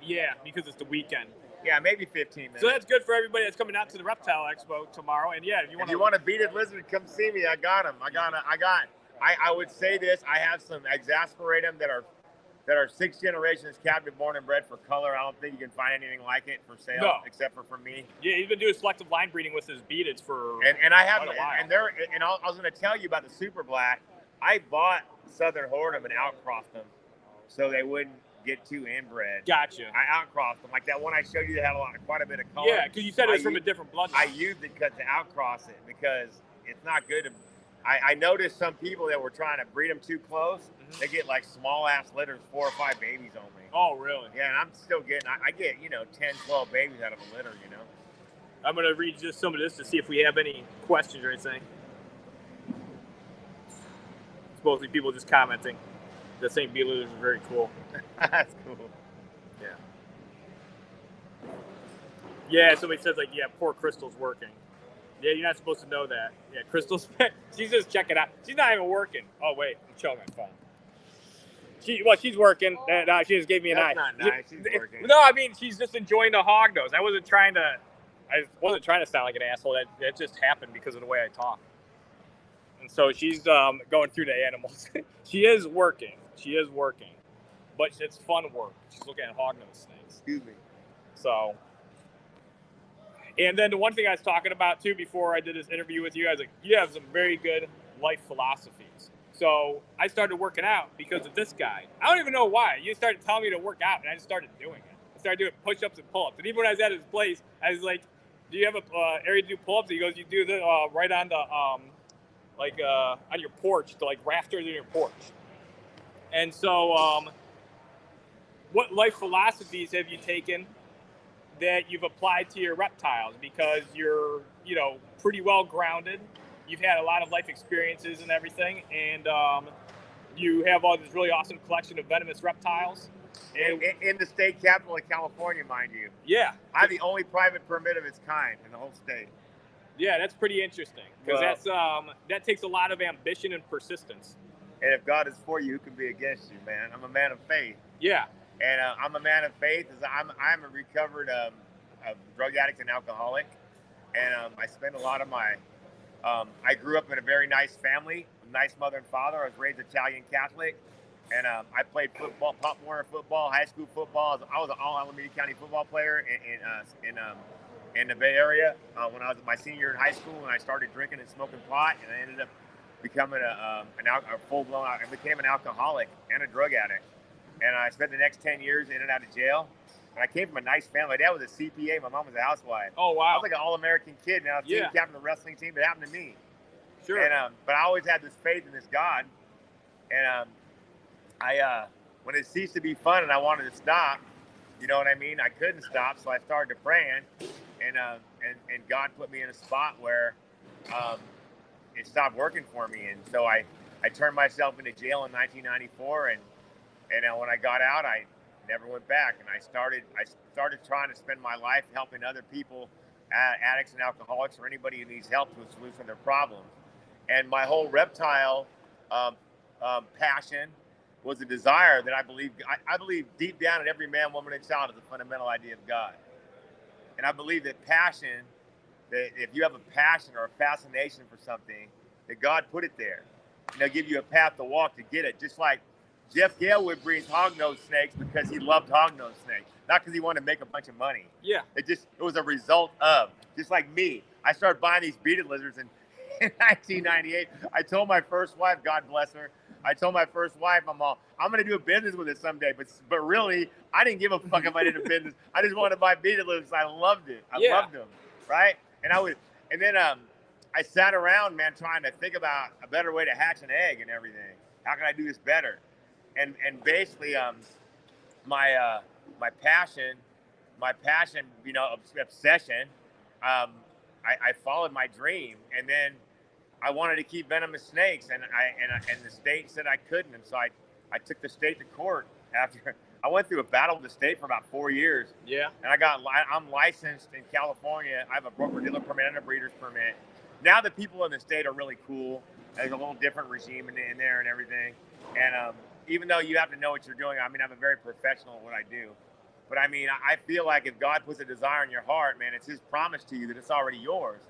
Yeah, because it's the weekend. Yeah, maybe 15 minutes. So that's good for everybody that's coming out to the Reptile Expo tomorrow. And yeah, if you want a beaded lizard, come see me. I got them. I would say this. I have some exasperatum that are 6 generations captive born and bred for color. I don't think you can find anything like it for sale, except for me. Yeah, he's been doing selective line breeding with his beadeds for and I have quite a while. And I was going to tell you about the super black. I bought Southern Horridum and outcrossed them so they wouldn't get too inbred. Gotcha. I outcrossed them, like that one I showed you that had quite a bit of color. Yeah, because you said it was from a different bloodline. I used it to outcross it because it's not good to. I noticed some people that were trying to breed them too close. They get like small ass litters, 4 or 5 babies only. Oh, really? Yeah, and I'm still getting. I get 10, 12 babies out of a litter. I'm gonna read just some of this to see if we have any questions or anything. It's mostly people just commenting. The St. B lizards are very cool. That's cool. Yeah. Yeah, somebody says like, yeah, poor Crystal's working. Yeah, you're not supposed to know that. Yeah, Crystal's, she's just checking out. She's not even working. Oh, wait, I'm showing my phone. She's working. She just gave me an eye. That's not nice. She's working. No, I mean, she's just enjoying the hog nose. I wasn't trying to sound like an asshole. That just happened because of the way I talk. And so she's going through the animals. She is working. But it's fun work. She's looking at hog nose snakes. Excuse me. So, and then the one thing I was talking about too before I did this interview with you, I was like, you have some very good life philosophies. So I started working out because of this guy. I don't even know why. You started telling me to work out, and I just started doing it. I started doing push-ups and pull-ups. And even when I was at his place, I was like, do you have a area to do pull-ups? He goes, you do this right on the on your porch, the rafters in your porch. And so what life philosophies have you taken that you've applied to your reptiles? Because you're, pretty well grounded. You've had a lot of life experiences and everything, and you have all this really awesome collection of venomous reptiles. And in the state capital of California, mind you. Yeah. I have the only private permit of its kind in the whole state. Yeah, that's pretty interesting, because that takes a lot of ambition and persistence. And if God is for you, who can be against you, man? I'm a man of faith. Yeah. And I'm a man of faith. I'm a recovered drug addict and alcoholic. And I spend a lot of my... I grew up in a very nice family, a nice mother and father. I was raised Italian Catholic. And I played football, Pop Warner football, high school football. I was an all-Alameda County football player in the Bay Area when I was my senior year in high school, and I started drinking and smoking pot, and I ended up becoming a full-blown. I became an alcoholic and a drug addict, and I spent the next 10 years in and out of jail. And I came from a nice family. My dad was a CPA. My mom was a housewife. Oh wow! I was like an all-American kid. And I was team captain of the wrestling team. It happened to me. Sure. And but I always had this faith in this God, and when it ceased to be fun and I wanted to stop, you know what I mean? I couldn't stop, so I started praying, and God put me in a spot where it stopped working for me, and so I turned myself into jail in 1994, and when I got out, I never went back, and I started trying to spend my life helping other people, addicts and alcoholics, or anybody who needs help to a solution to their problems, and my whole reptile passion was a desire that I believe deep down in every man, woman, and child is a fundamental idea of God. And I believe that passion, that if you have a passion or a fascination for something, that God put it there. And He'll give you a path to walk to get it. Just like Jeff Galewood breeds hognose snakes because he loved hognose snakes, not because he wanted to make a bunch of money. Yeah. It was a result of, just like me. I started buying these beaded lizards in 1998. I told my first wife, God bless her, I'm going to do a business with it someday. But really, I didn't give a fuck if I did a business. I just wanted to buy beaded lizards. I loved it. I loved them, right? And then I sat around, man, trying to think about a better way to hatch an egg and everything. How can I do this better? And basically, my passion, obsession. I followed my dream, and then I wanted to keep venomous snakes, and the state said I couldn't, and so I took the state to court after I went through a battle with the state for about 4 years. Yeah. And I'm licensed in California. I have a broker-dealer permit and a breeder's permit. Now the people in the state are really cool. There's a little different regime in there and everything. And even though you have to know what you're doing, I'm a very professional at what I do. But I mean, I feel like if God puts a desire in your heart, man, it's his promise to you that it's already yours.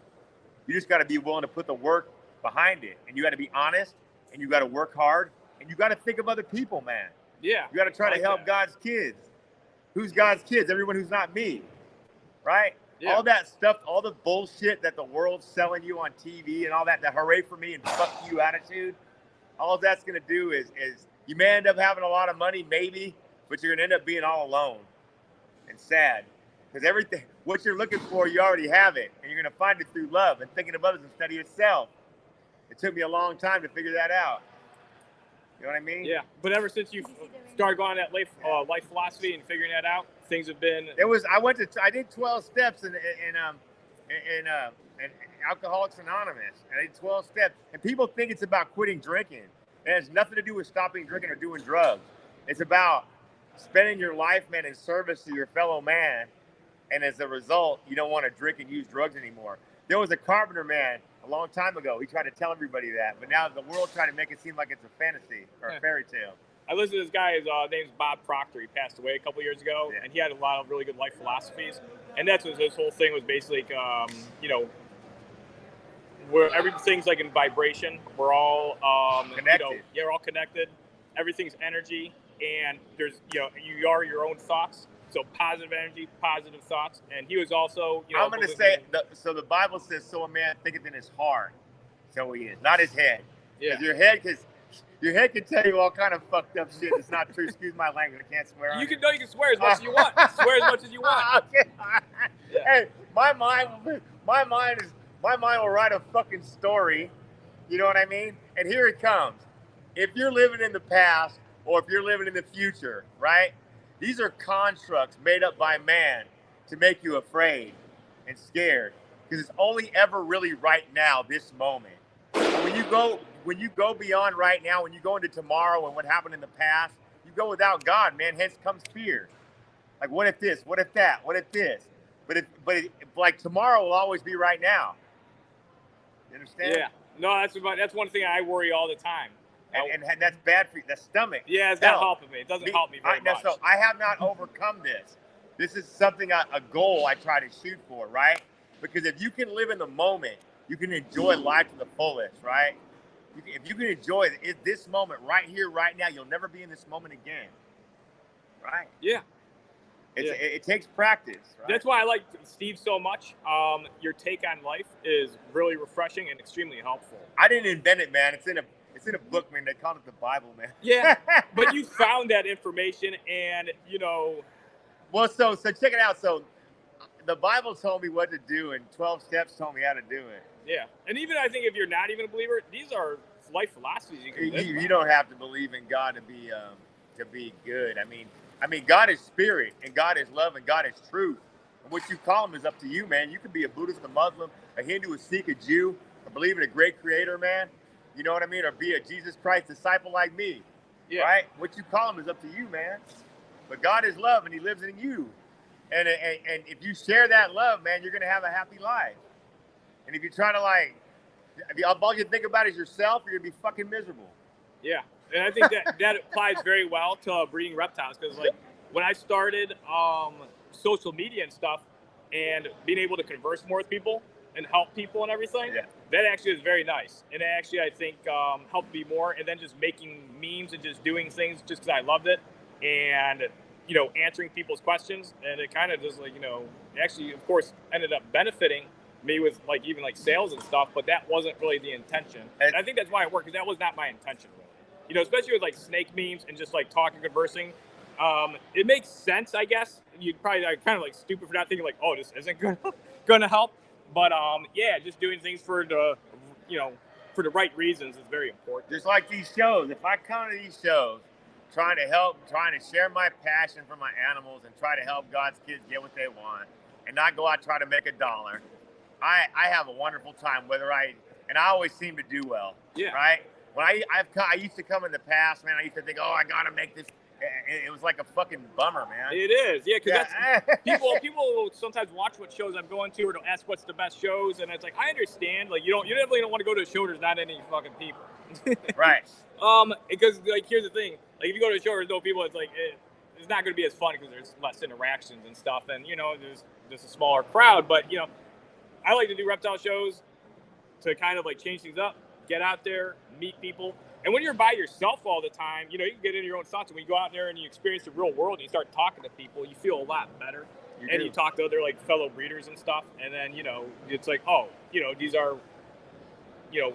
You just got to be willing to put the work behind it. And you got to be honest, and you got to work hard, and you got to think of other people, man. Yeah. You got to try to help God's kids. Who's God's kids? Everyone who's not me, right? Yeah. All that stuff, all the bullshit that the world's selling you on TV and all that, the hooray for me and fuck you attitude, all that's going to do is you may end up having a lot of money, maybe, but you're going to end up being all alone and sad. Because everything, what you're looking for, you already have it. And you're going to find it through love and thinking of others instead of yourself. It took me a long time to figure that out. You know what I mean? Yeah. But ever since you started going on that life philosophy and figuring that out, things have been. I did 12 steps in Alcoholics Anonymous. I did 12 steps. And people think it's about quitting drinking. It has nothing to do with stopping drinking or doing drugs. It's about spending your life, man, in service to your fellow man. And as a result, you don't want to drink and use drugs anymore. There was a carpenter man a long time ago. He tried to tell everybody that. But now the world's trying to make it seem like it's a fantasy or a fairy tale. I listened to this guy, his name's Bob Proctor. He passed away a couple years ago, and he had a lot of really good life philosophies. And that's what his whole thing was basically, where everything's like in vibration. We're all connected. We're all connected. Everything's energy, and there's you are your own thoughts. So positive energy, positive thoughts. And he was also, I'm going to say, so the Bible says, so a man thinketh in his heart, so he is, not his head. Yeah. Your head can tell you all kind of fucked up shit. It's not true. Excuse my language. I can't swear. You can swear as much as you want. Swear as much as you want. Okay. Yeah. Hey, my mind will write a fucking story. You know what I mean? And here it comes. If you're living in the past or if you're living in the future, right? These are constructs made up by man to make you afraid and scared, because it's only ever really right now, this moment. And when you go beyond right now, when you go into tomorrow and what happened in the past, you go without God, man. Hence comes fear. Like, what if this? What if that? What if this? But like tomorrow will always be right now. You understand? Yeah. No, that's one thing I worry all the time. And that's bad for you. The stomach. Yeah, it's not helping me. It doesn't help me very much. So I have not overcome this. This is something, a goal I try to shoot for, right? Because if you can live in the moment, you can enjoy life to the fullest, right? If you can enjoy this moment right here, right now, you'll never be in this moment again, right? Yeah. It takes practice, right? That's why I like Steve so much. Your take on life is really refreshing and extremely helpful. I didn't invent it, man. It's in a book, man. They call it the Bible, man. Yeah, but you found that information, and Well, so check it out. So, the Bible told me what to do, and 12 steps told me how to do it. Yeah, and even I think if you're not even a believer, these are life philosophies you can live by. You don't have to believe in God to be good. I mean, God is spirit, and God is love, and God is truth. And what you call him is up to you, man. You can be a Buddhist, a Muslim, a Hindu, a Sikh, a Jew, or believe in a great creator, man. You know what I mean? Or be a Jesus Christ disciple like me, right? What you call him is up to you, man. But God is love, and he lives in you. And if you share that love, man, you're going to have a happy life. And if you try to all you think about is yourself, you're going to be fucking miserable. Yeah. And I think that applies very well to breeding reptiles. Because when I started social media and stuff and being able to converse more with people and help people and everything, that actually is very nice. And it actually, I think, helped me more. And then just making memes and just doing things just because I loved it. And, answering people's questions. And it kind of just actually, of course, ended up benefiting me with even sales and stuff. But that wasn't really the intention. And I think that's why it worked, because that was not my intention, really. Especially with snake memes and just talking, conversing. It makes sense, I guess. You'd probably kind of stupid for not thinking oh, this isn't gonna help. But just doing things for the for the right reasons is very important. Just like these shows. If I come to these shows trying to share my passion for my animals and try to help God's kids get what they want and not go out and try to make $1, I have a wonderful time. And I always seem to do well. Yeah. Right. When I used to come in the past, man, I used to think, I gotta make this. It was like a fucking bummer, man. It is, because people sometimes watch what shows I'm going to, or they'll ask what's the best shows, and it's I understand, you definitely don't want to go to a show there's not any fucking people. Right. Because here's the thing, if you go to a show there's no people, it's it's not going to be as fun because there's less interactions and stuff, and you know, there's just a smaller crowd. But you know, I like to do reptile shows to kind of like change things up, get out there, meet people. And when you're by yourself all the time, you know, you can get into your own thoughts. And when you go out there and you experience the real world and you start talking to people, you feel a lot better. You talk to other like fellow breeders and stuff. And then, you know, it's like, oh, you know, these are, you know,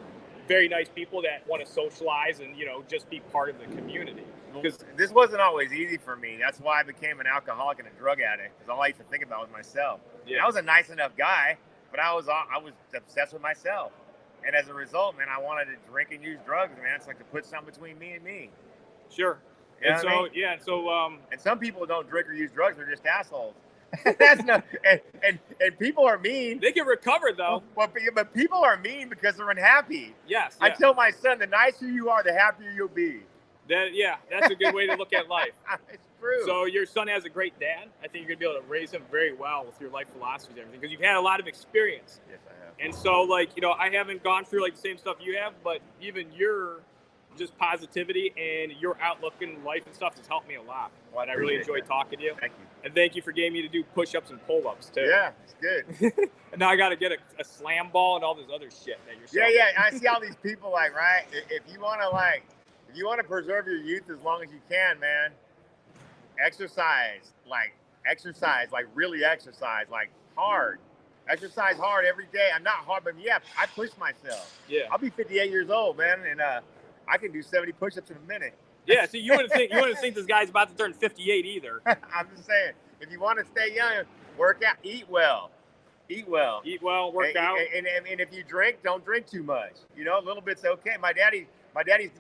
very nice people that want to socialize and, you know, just be part of the community. Because this wasn't always easy for me. That's why I became an alcoholic and a drug addict, because all I used to think about was myself. Yeah. I was a nice enough guy, but I was obsessed with myself. And as a result, man, I wanted to drink and use drugs, man. It's like to put something between me and me. Sure. You and so, I mean? Yeah, so... and some people don't drink or use drugs. They're just assholes. That's not... And people are mean. They can recover, though. But people are mean because they're unhappy. Yes. I tell my son, the nicer you are, the happier you'll be. That's a good way to look at life. It's true. So your son has a great dad. I think you're going to be able to raise him very well with your life philosophy and everything, because you've had a lot of experience. Yes, I have. And so, like, you know, I haven't gone through, like, the same stuff you have, but even your just positivity and your outlook in life and stuff has helped me a lot. Well, and I really enjoyed talking to you. Thank you. And thank you for getting me to do push-ups and pull-ups, too. Yeah, it's good. And now I got to get a slam ball and all this other shit that you're showing. Yeah, I see all these people, like, right? If you want to preserve your youth as long as you can, man, exercise, like really exercise, like hard. Exercise hard every day. I'm not hard, but yeah, I push myself. Yeah. I'll be 58 years old, man, and I can do 70 push-ups in a minute. Yeah, see, you wouldn't think this guy's about to turn 58 either. I'm just saying, if you want to stay young, work out, eat well. Eat well, work out. And if you drink, don't drink too much. You know, a little bit's okay. My daddy's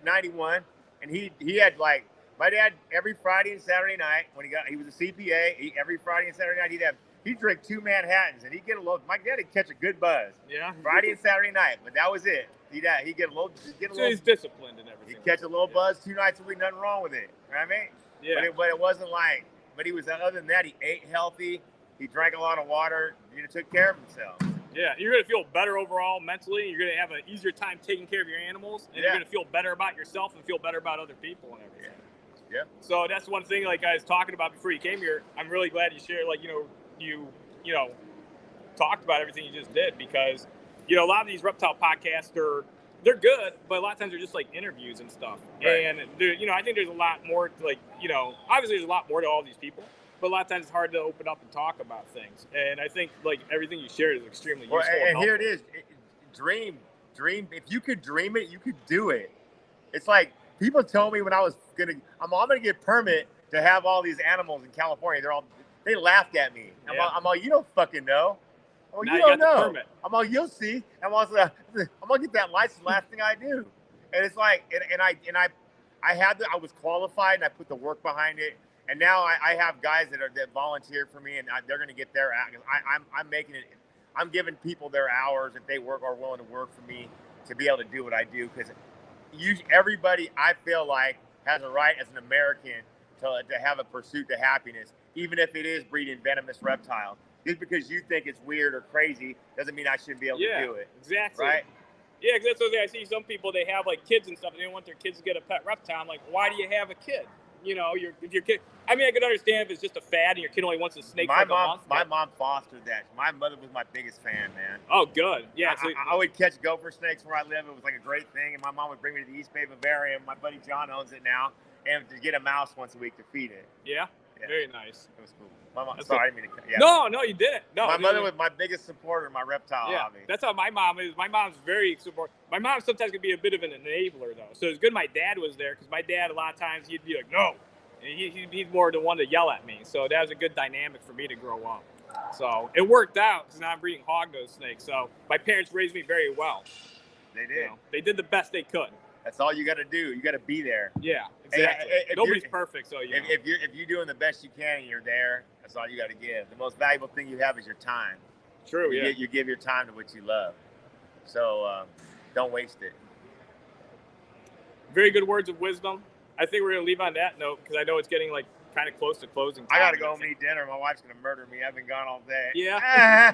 91, and he had like, my dad every Friday and Saturday night when he was a CPA. Every Friday and Saturday night he'd drink 2 Manhattans and he'd get a little. My dad'd catch a good buzz. Yeah. Friday and Saturday night, but that was it. He'd get a little. So he's disciplined and everything. He'd catch a little buzz 2 nights a week. Nothing wrong with it. You know what I mean? Yeah. But it wasn't like. But he was, other than that, he ate healthy. He drank a lot of water. You know, took care of himself. Yeah, you're gonna feel better overall mentally. You're gonna have an easier time taking care of your animals, and you're gonna feel better about yourself and feel better about other people and everything. Yeah. So that's one thing, like I was talking about before you came here. I'm really glad you shared, like, you talked about everything you just did, because, you know, a lot of these reptile podcasts they're good, but a lot of times they're just like interviews and stuff. Right. And I think there's a lot more to, like, obviously there's a lot more to all these people, but a lot of times it's hard to open up and talk about things. And I think like everything you shared is extremely useful. And here it is. Dream. If you could dream it, you could do it. It's like people told me when I'm gonna get permit to have all these animals in California. They laughed at me. I'm all, you don't fucking know. I'm all, you don't know. I'm all, you'll see. I'm gonna get that license. Last thing I do. And it's like, I was qualified and I put the work behind it. And now I have guys that volunteer for me, and they're going to get their. I'm making it. I'm giving people their hours if they are willing to work for me to be able to do what I do. Because everybody, I feel like, has a right as an American to have a pursuit to happiness, even if it is breeding venomous reptiles. Just because you think it's weird or crazy doesn't mean I shouldn't be able to do it. Exactly. Right. Yeah, because that's what I see. Some people, they have like kids and stuff, and they don't want their kids to get a pet reptile. I'm like, why do you have a kid? You know, your kid. I mean, I could understand if it's just a fad and your kid only wants a snake for a month. My mom fostered that. My mother was my biggest fan, man. Oh, good. Yeah. I would catch gopher snakes where I live. It was like a great thing. And my mom would bring me to the East Bay Vivarium. My buddy John owns it now. And to get a mouse once a week to feed it. Yeah. Very nice. It was cool. My mom, sorry, I didn't mean to. Yeah. No, you didn't. No. My mother was my biggest supporter in my reptile hobby. That's how my mom is. My mom's very supportive. My mom sometimes can be a bit of an enabler, though. So it's good my dad was there, because my dad, a lot of times, he'd be like, no. And he's more the one to yell at me. So that was a good dynamic for me to grow up. So it worked out, because now I'm breeding hognose snakes. So my parents raised me very well. They did. They did the best they could. That's all you got to do. You got to be there. Yeah, exactly. Nobody's perfect, so yeah. If you're doing the best you can and you're there, that's all you got to give. The most valuable thing you have is your time. True. You give your time to what you love. So don't waste it. Very good words of wisdom. I think we're gonna leave on that note, because I know it's getting like kind of close to closing time. I gotta go home and eat dinner. My wife's gonna murder me. I've been gone all day. Yeah.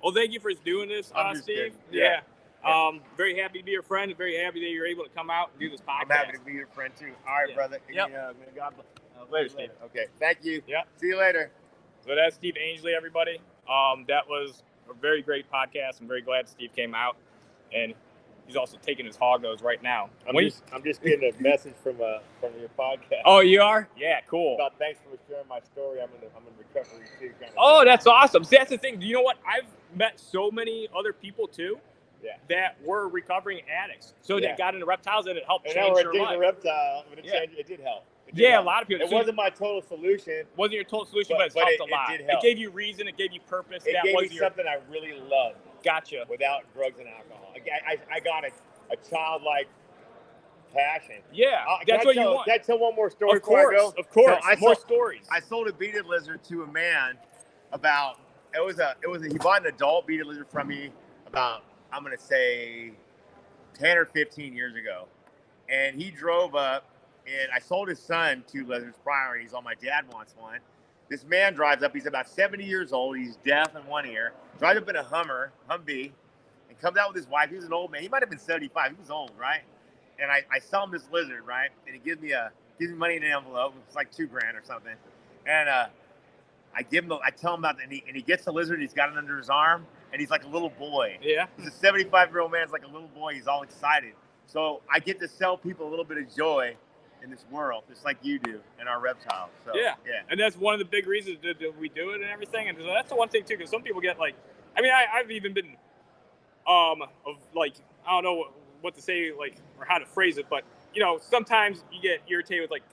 Well, thank you for doing this, Steve. Yeah. Very happy to be your friend. Very happy that you're able to come out and do this podcast. I'm happy to be your friend too. All right, brother. Yep. God bless. Later, Steve. Okay, thank you. Yeah. See you later. So that's Steve Angeli, everybody. That was a very great podcast. I'm very glad Steve came out, and he's also taking his hog nose right now. I'm just getting a message from your podcast. Oh, you are? Yeah, cool. About thanks for sharing my story. I'm in recovery too. Oh, that's awesome. See, that's the thing. You know what? I've met so many other people too. Yeah. That were recovering addicts. So they got into reptiles and it helped and change their life. And reptile, but it did help. A lot of people. It wasn't my total solution. Wasn't your total solution, but it's helped a lot. It did help. It gave you reason. It gave you purpose. It gave me something I really loved. Gotcha. Without drugs and alcohol. I got a childlike passion. Yeah, that's what you want. Can I tell one more story before I go? Of course, so more stories. I sold a beaded lizard to a man about, he bought an adult beaded lizard from me about, I'm going to say 10 or 15 years ago. And he drove up, and I sold his son 2 lizards prior, and he's all, my dad wants one. This man drives up, he's about 70 years old, he's deaf in one ear, drives up in a Humvee, and comes out with his wife. He was an old man. He might have been 75. He was old, right? And I sell him this lizard, right? And he gives me money in an envelope. It's like $2,000 or something. And I tell him about it, and he gets the lizard. He's got it under his arm, and he's like a little boy. Yeah. He's a 75-year-old man. He's like a little boy. He's all excited. So I get to sell people a little bit of joy in this world, just like you do in our reptiles. So, yeah. And that's one of the big reasons that we do it and everything. And that's the one thing too, because some people get like, I mean, I've even been, of like, I don't know what to say, like, or how to phrase it, but you know, sometimes you get irritated with like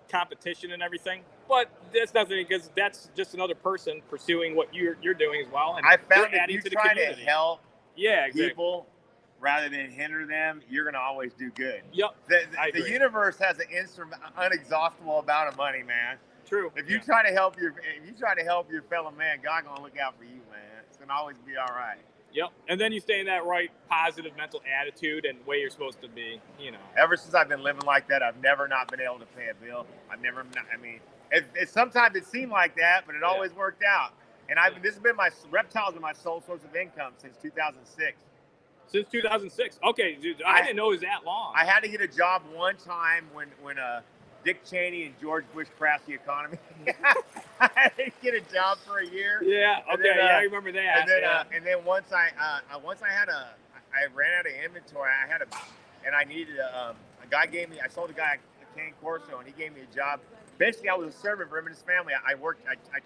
competition and everything. But that's nothing, because that's just another person pursuing what you're doing as well. And I found that you try to help people rather than hinder them, you're going to always do good. Yep. The universe has an unexhaustible amount of money, man. True. If you try to help your fellow man, God going to look out for you, man. It's going to always be all right. Yep. And then you stay in that right positive mental attitude and way you're supposed to be, you know. Ever since I've been living like that, I've never not been able to pay a bill. Sometimes it seemed like that, but it always worked out. And this has been reptiles are my sole source of income since 2006. Since 2006. Okay, dude, I didn't know it was that long. I had to get a job one time when Dick Cheney and George Bush crashed the economy. I had to get a job for a year. Yeah. Okay. I remember that. And then once I ran out of inventory. I needed a guy gave me. I sold a guy a cane Corso, and he gave me a job. Basically, I was a servant for him and his family. I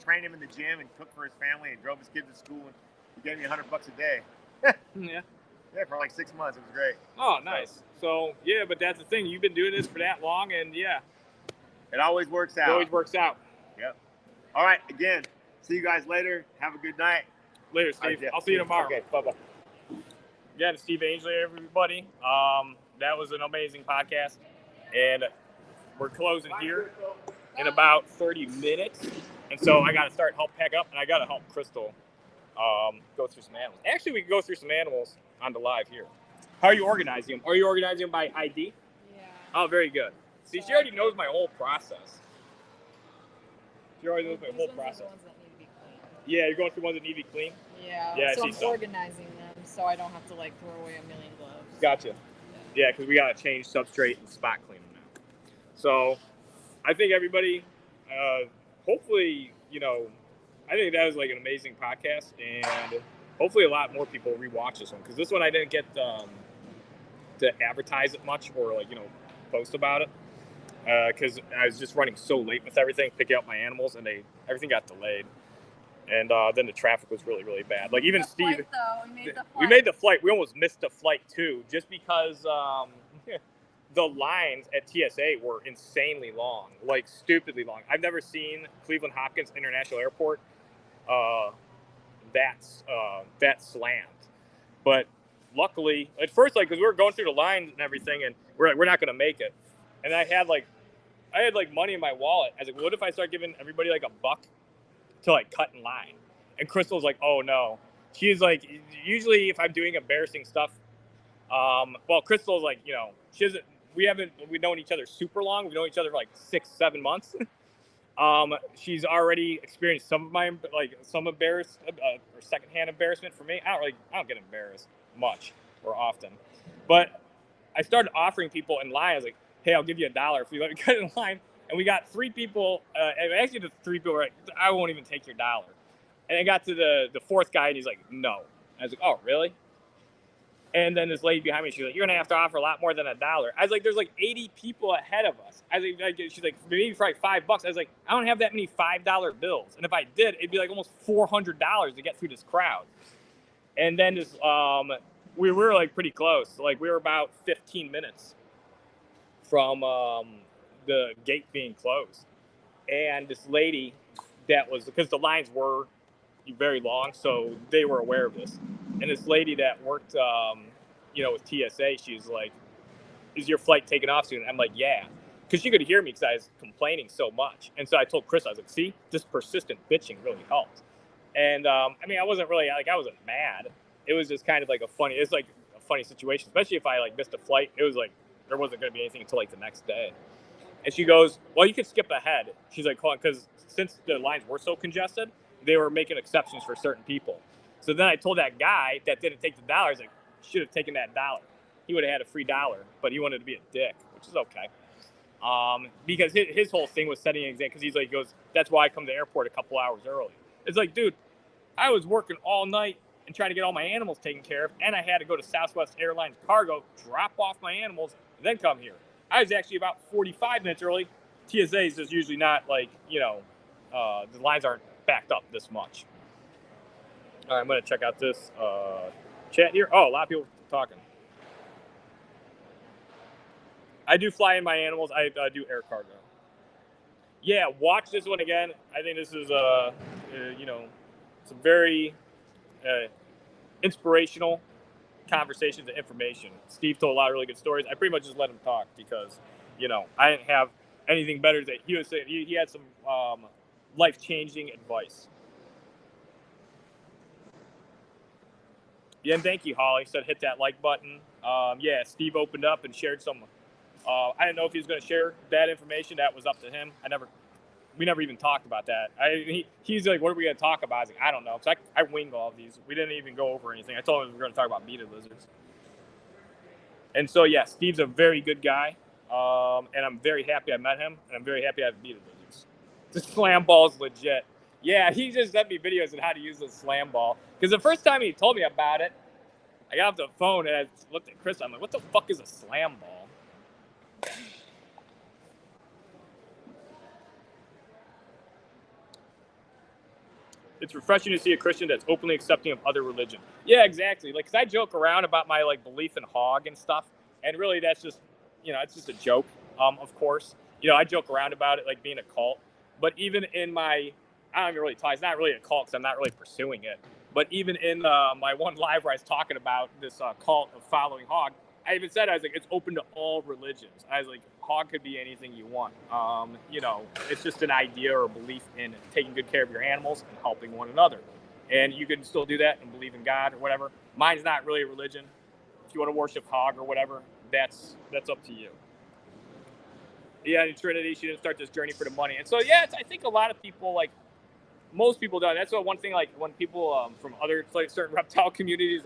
trained him in the gym and cooked for his family and drove his kids to school. And he gave me $100 a day. Yeah. Yeah, for like 6 months. It was great. Oh, nice. So, yeah, but that's the thing. You've been doing this for that long, and yeah. It always works out. It always works out. Yep. All right, again, see you guys later. Have a good night. Later, Steve. I'll see you tomorrow. Okay, bye-bye. Again, Steve Angeli, everybody. That was an amazing podcast, and we're closing here in about 30 minutes. And so I got to start help pack up, and I got to help Crystal go through some animals. Actually, we can go through some animals on the live here. How are you organizing them? Are you organizing them by ID? Yeah. Oh, very good. See, she already knows my whole process. She already knows my whole process. Ones that need to be clean. Yeah, you're going through ones that need to be clean? Yeah, so I'm organizing them so I don't have to like throw away a million gloves. Gotcha. Yeah, because we got to change substrate and spot clean them now. So I think everybody, hopefully, you know, I think that was like an amazing podcast, and hopefully a lot more people rewatch this one, because this one I didn't get to advertise it much or like, you know, post about it, because I was just running so late with everything, picking up my animals, and everything got delayed, and then the traffic was really, really bad. Like even Steve, we made the flight. We almost missed the flight too, just because the lines at TSA were insanely long, like stupidly long. I've never seen Cleveland Hopkins International Airport that slammed. But luckily, at first, like, because we were going through the lines and everything, and we're not going to make it. And I had money in my wallet. I was like, what if I start giving everybody like $1 to like cut in line? And Crystal's like, oh no. She's like, usually if I'm doing embarrassing stuff, well, Crystal's like, you know, we've known each other super long. We've known each other for like 6-7 months. She's already experienced some embarrassed or secondhand embarrassment for me. I don't get embarrassed much or often, but I started offering people in line. I was like, hey, I'll give you $1 if you let me cut in line. And we got 3 people. And actually, the 3 people were like, I won't even take your $1. And I got to the 4th guy, and he's like, no. I was like, oh, really? And then this lady behind me, she's like, you're going to have to offer a lot more than $1. I was like, there's like 80 people ahead of us. I was like, she's like, maybe for like $5. I was like, I don't have that many $5 bills. And if I did, it'd be like almost $400 to get through this crowd. And then this, we were like pretty close. Like we were about 15 minutes from the gate being closed. And this lady that was, because the lines were very long, so they were aware of this. And this lady that worked, with TSA, she's like, is your flight taking off soon? I'm like, yeah. Because she could hear me because I was complaining so much. And so I told Chris, I was like, see, this persistent bitching really helped. And, I wasn't really, I wasn't mad. It was just kind of like a funny situation, especially if I, missed a flight. It was like, there wasn't going to be anything until, the next day. And she goes, well, you could skip ahead. She's like, because since the lines were so congested, they were making exceptions for certain people. So then I told that guy that didn't take the $1, I was like, should have taken that $1. He would have had a free $1, but he wanted to be a dick, which is okay. Because his whole thing was setting an example, because he goes, that's why I come to the airport a couple hours early. It's like, dude, I was working all night and trying to get all my animals taken care of, and I had to go to Southwest Airlines Cargo, drop off my animals, and then come here. I was actually about 45 minutes early. TSA's is usually not the lines aren't backed up this much. All right, I'm going to check out this chat here. Oh, a lot of people talking. I do fly in my animals. I do air cargo. Yeah, watch this one again. I think this is, some very inspirational conversations and information. Steve told a lot of really good stories. I pretty much just let him talk because, I didn't have anything better that he was saying. He had some life-changing advice. Yeah, and thank you, Holly. Said hit that like button. Steve opened up and shared some. I didn't know if he was going to share that information. That was up to him. We never even talked about that. He's like, what are we going to talk about? I was like, I don't know. Because I wing all of these. We didn't even go over anything. I told him we were going to talk about beaded lizards. And so, yeah, Steve's a very good guy. And I'm very happy I met him. And I'm very happy I have beaded lizards. The slam ball's legit. Yeah, he just sent me videos on how to use the slam ball. Because the first time he told me about it, I got off the phone and I looked at Chris. I'm like, what the fuck is a slam ball? It's refreshing to see a Christian that's openly accepting of other religion. Yeah, exactly. Because I joke around about my belief in hog and stuff, and really that's just, it's just a joke. Of course, I joke around about it like being a cult. But even in my, I don't even really talk. It's not really a cult because I'm not really pursuing it. But even in my one live where I was talking about this cult of following hog, I even said, I was like, it's open to all religions. I was like, hog could be anything you want. It's just an idea or a belief in taking good care of your animals and helping one another. And you can still do that and believe in God or whatever. Mine's not really a religion. If you want to worship hog or whatever, that's up to you. Yeah, in Trinity, she didn't start this journey for the money. And so, yeah, I think a lot of people, most people do. That's what one thing, when people from other, certain reptile communities,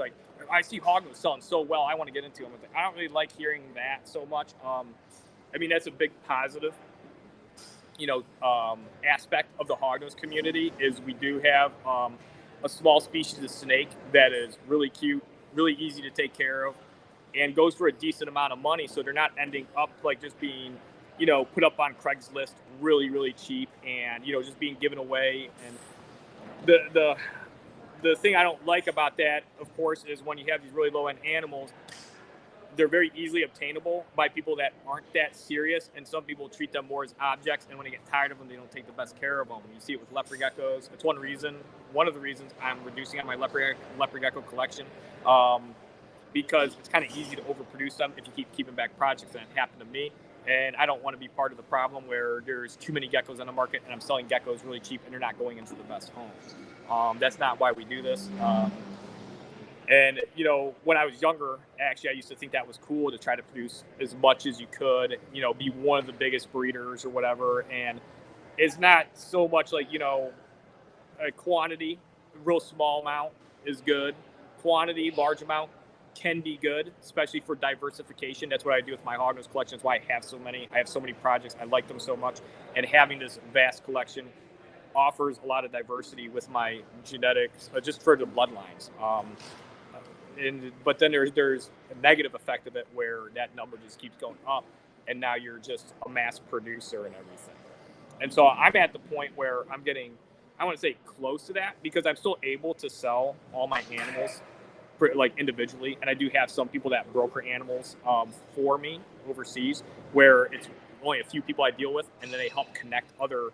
I see hog was selling so well, I want to get into them. I don't really like hearing that so much. That's a big positive, aspect of the hognose community is we do have a small species of snake that is really cute, really easy to take care of, and goes for a decent amount of money. So they're not ending up just being, put up on Craigslist really, really cheap and, just being given away. And the thing I don't like about that, of course, is when you have these really low-end animals, they're very easily obtainable by people that aren't that serious, and some people treat them more as objects, and when they get tired of them, they don't take the best care of them. You see it with leopard geckos. It's one of the reasons I'm reducing on my leopard gecko collection, because it's kind of easy to overproduce them if you keep keeping back projects, and it happened to me. And I don't want to be part of the problem where there's too many geckos on the market and I'm selling geckos really cheap and they're not going into the best homes. That's not why we do this. And, when I was younger, actually, I used to think that was cool to try to produce as much as you could, be one of the biggest breeders or whatever. And it's not so much a quantity, real small amount is good. Quantity, large amount, can be good, especially for diversification. That's what I do with my hognose collection. That's why I have so many. I have so many projects. I like them so much. And having this vast collection offers a lot of diversity with my genetics, just for the bloodlines. But then there's a negative effect of it where that number just keeps going up, and now you're just a mass producer and everything. And so I'm at the point where I'm getting, I want to say close to that, because I'm still able to sell all my animals like individually, and I do have some people that broker animals for me overseas, where it's only a few people I deal with, and then they help connect other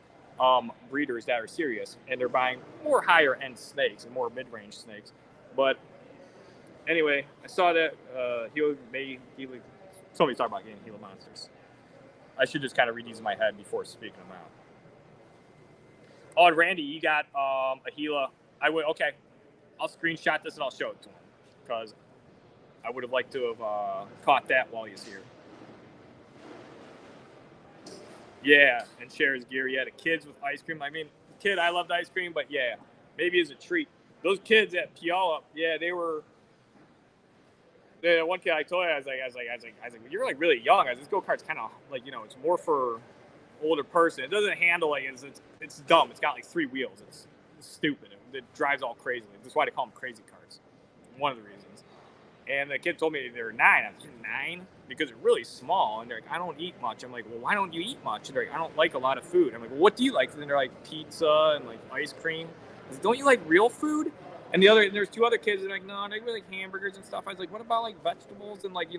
breeders that are serious, and they're buying more higher end snakes and more mid-range snakes. But anyway, I saw that somebody's talking about getting Gila monsters. I should just kind of read these in my head before speaking them out. Oh, and Randy, you got a Gila. Okay, I'll screenshot this and I'll show it to him, because I would have liked to have caught that while he's here. Yeah, and shares gear. Yeah, the kids with ice cream. I mean, kid, I loved ice cream, but yeah, maybe as a treat. Those kids at Puyallup, yeah, they were. The one kid I told you, I was like, you're like really young. This go-kart's kind of like, it's more for older person. It doesn't handle like it's dumb. It's got like 3 wheels. It's stupid. It drives all crazy. That's why they call them crazy cars. One of the reasons. And the kid told me they were 9. I was like, 9? Because they're really small. And they're like, I don't eat much. I'm like, well, why don't you eat much? And they're like, I don't like a lot of food. I'm like, well, what do you like? And they're like, pizza and like ice cream. I said, don't you like real food? And there's 2 other kids that are like, no, they really like hamburgers and stuff. I was like, what about like vegetables and like,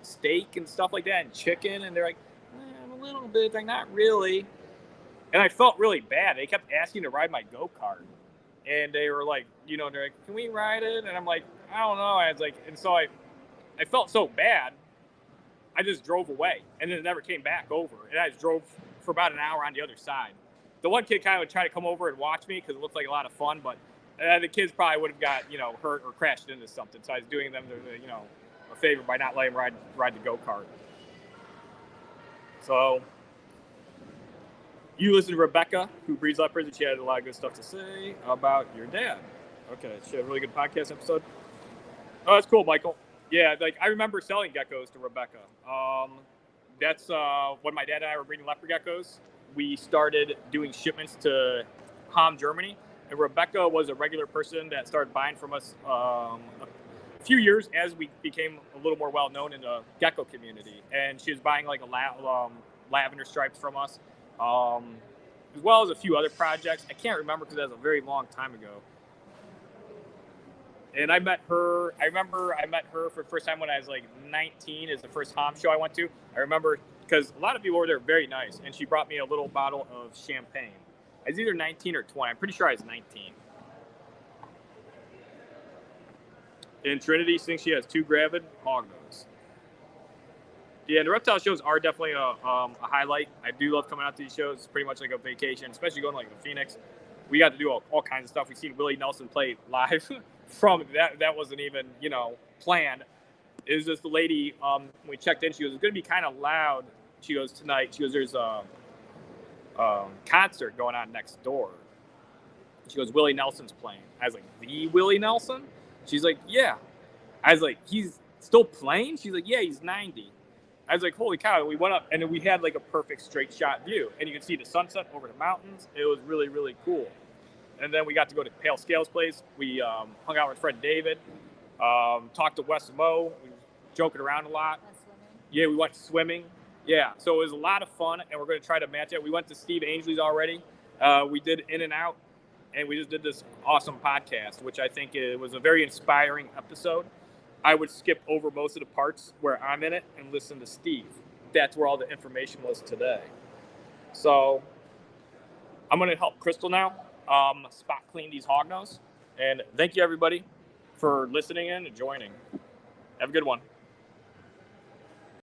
steak and stuff like that and chicken? And they're like, a little bit, like not really. And I felt really bad. They kept asking to ride my go-kart. And they were like, they're like, can we ride it? And I'm like, I don't know. I was like, and so I felt so bad. I just drove away and then never came back over. And I just drove for about an hour on the other side. The one kid kind of would try to come over and watch me because it looked like a lot of fun, but the kids probably would have got, hurt or crashed into something. So I was doing them, a favor by not letting them ride the go-kart. So you listen to Rebecca, who breeds leopards, and she had a lot of good stuff to say about your dad. Okay, she had a really good podcast episode. Oh, that's cool, Michael. Yeah, like I remember selling geckos to Rebecca. That's when my dad and I were breeding leopard geckos. We started doing shipments to Hamm, Germany. And Rebecca was a regular person that started buying from us a few years as we became a little more well-known in the gecko community. And she was buying like lavender stripes from us, as well as a few other projects. I can't remember because that was a very long time ago. And I met her. I remember I met her for the first time when I was like 19. Is the first Hamm show I went to. I remember because a lot of people were there very nice. And she brought me a little bottle of champagne. I was either 19 or 20. I'm pretty sure I was 19. And Trinity thinks she has 2 gravid hognose. Yeah, the reptile shows are definitely a highlight. I do love coming out to these shows. It's pretty much like a vacation, especially going like to Phoenix. We got to do all kinds of stuff. We've seen Willie Nelson play live from that. That wasn't even, planned. It was just the lady, when we checked in, she goes, it's going to be kind of loud. She goes, tonight. She goes, there's a concert going on next door. She goes, Willie Nelson's playing. I was like, the Willie Nelson? She's like, yeah. I was like, he's still playing? She's like, yeah, he's 90. I was like, holy cow. We went up and we had like a perfect straight shot view. And you could see the sunset over the mountains. It was really, really cool. And then we got to go to Pale Scales' place. We hung out with friend David, talked to Wes and Mo. We were joking around a lot. Yeah, we went swimming. Yeah, so it was a lot of fun, and we're going to try to match it. We went to Steve Angeley's already. We did In and Out, and we just did this awesome podcast, which I think it was a very inspiring episode. I would skip over most of the parts where I'm in it and listen to Steve. That's where all the information was today. So I'm going to help Crystal now spot clean these hognose. And thank you, everybody, for listening in and joining. Have a good one.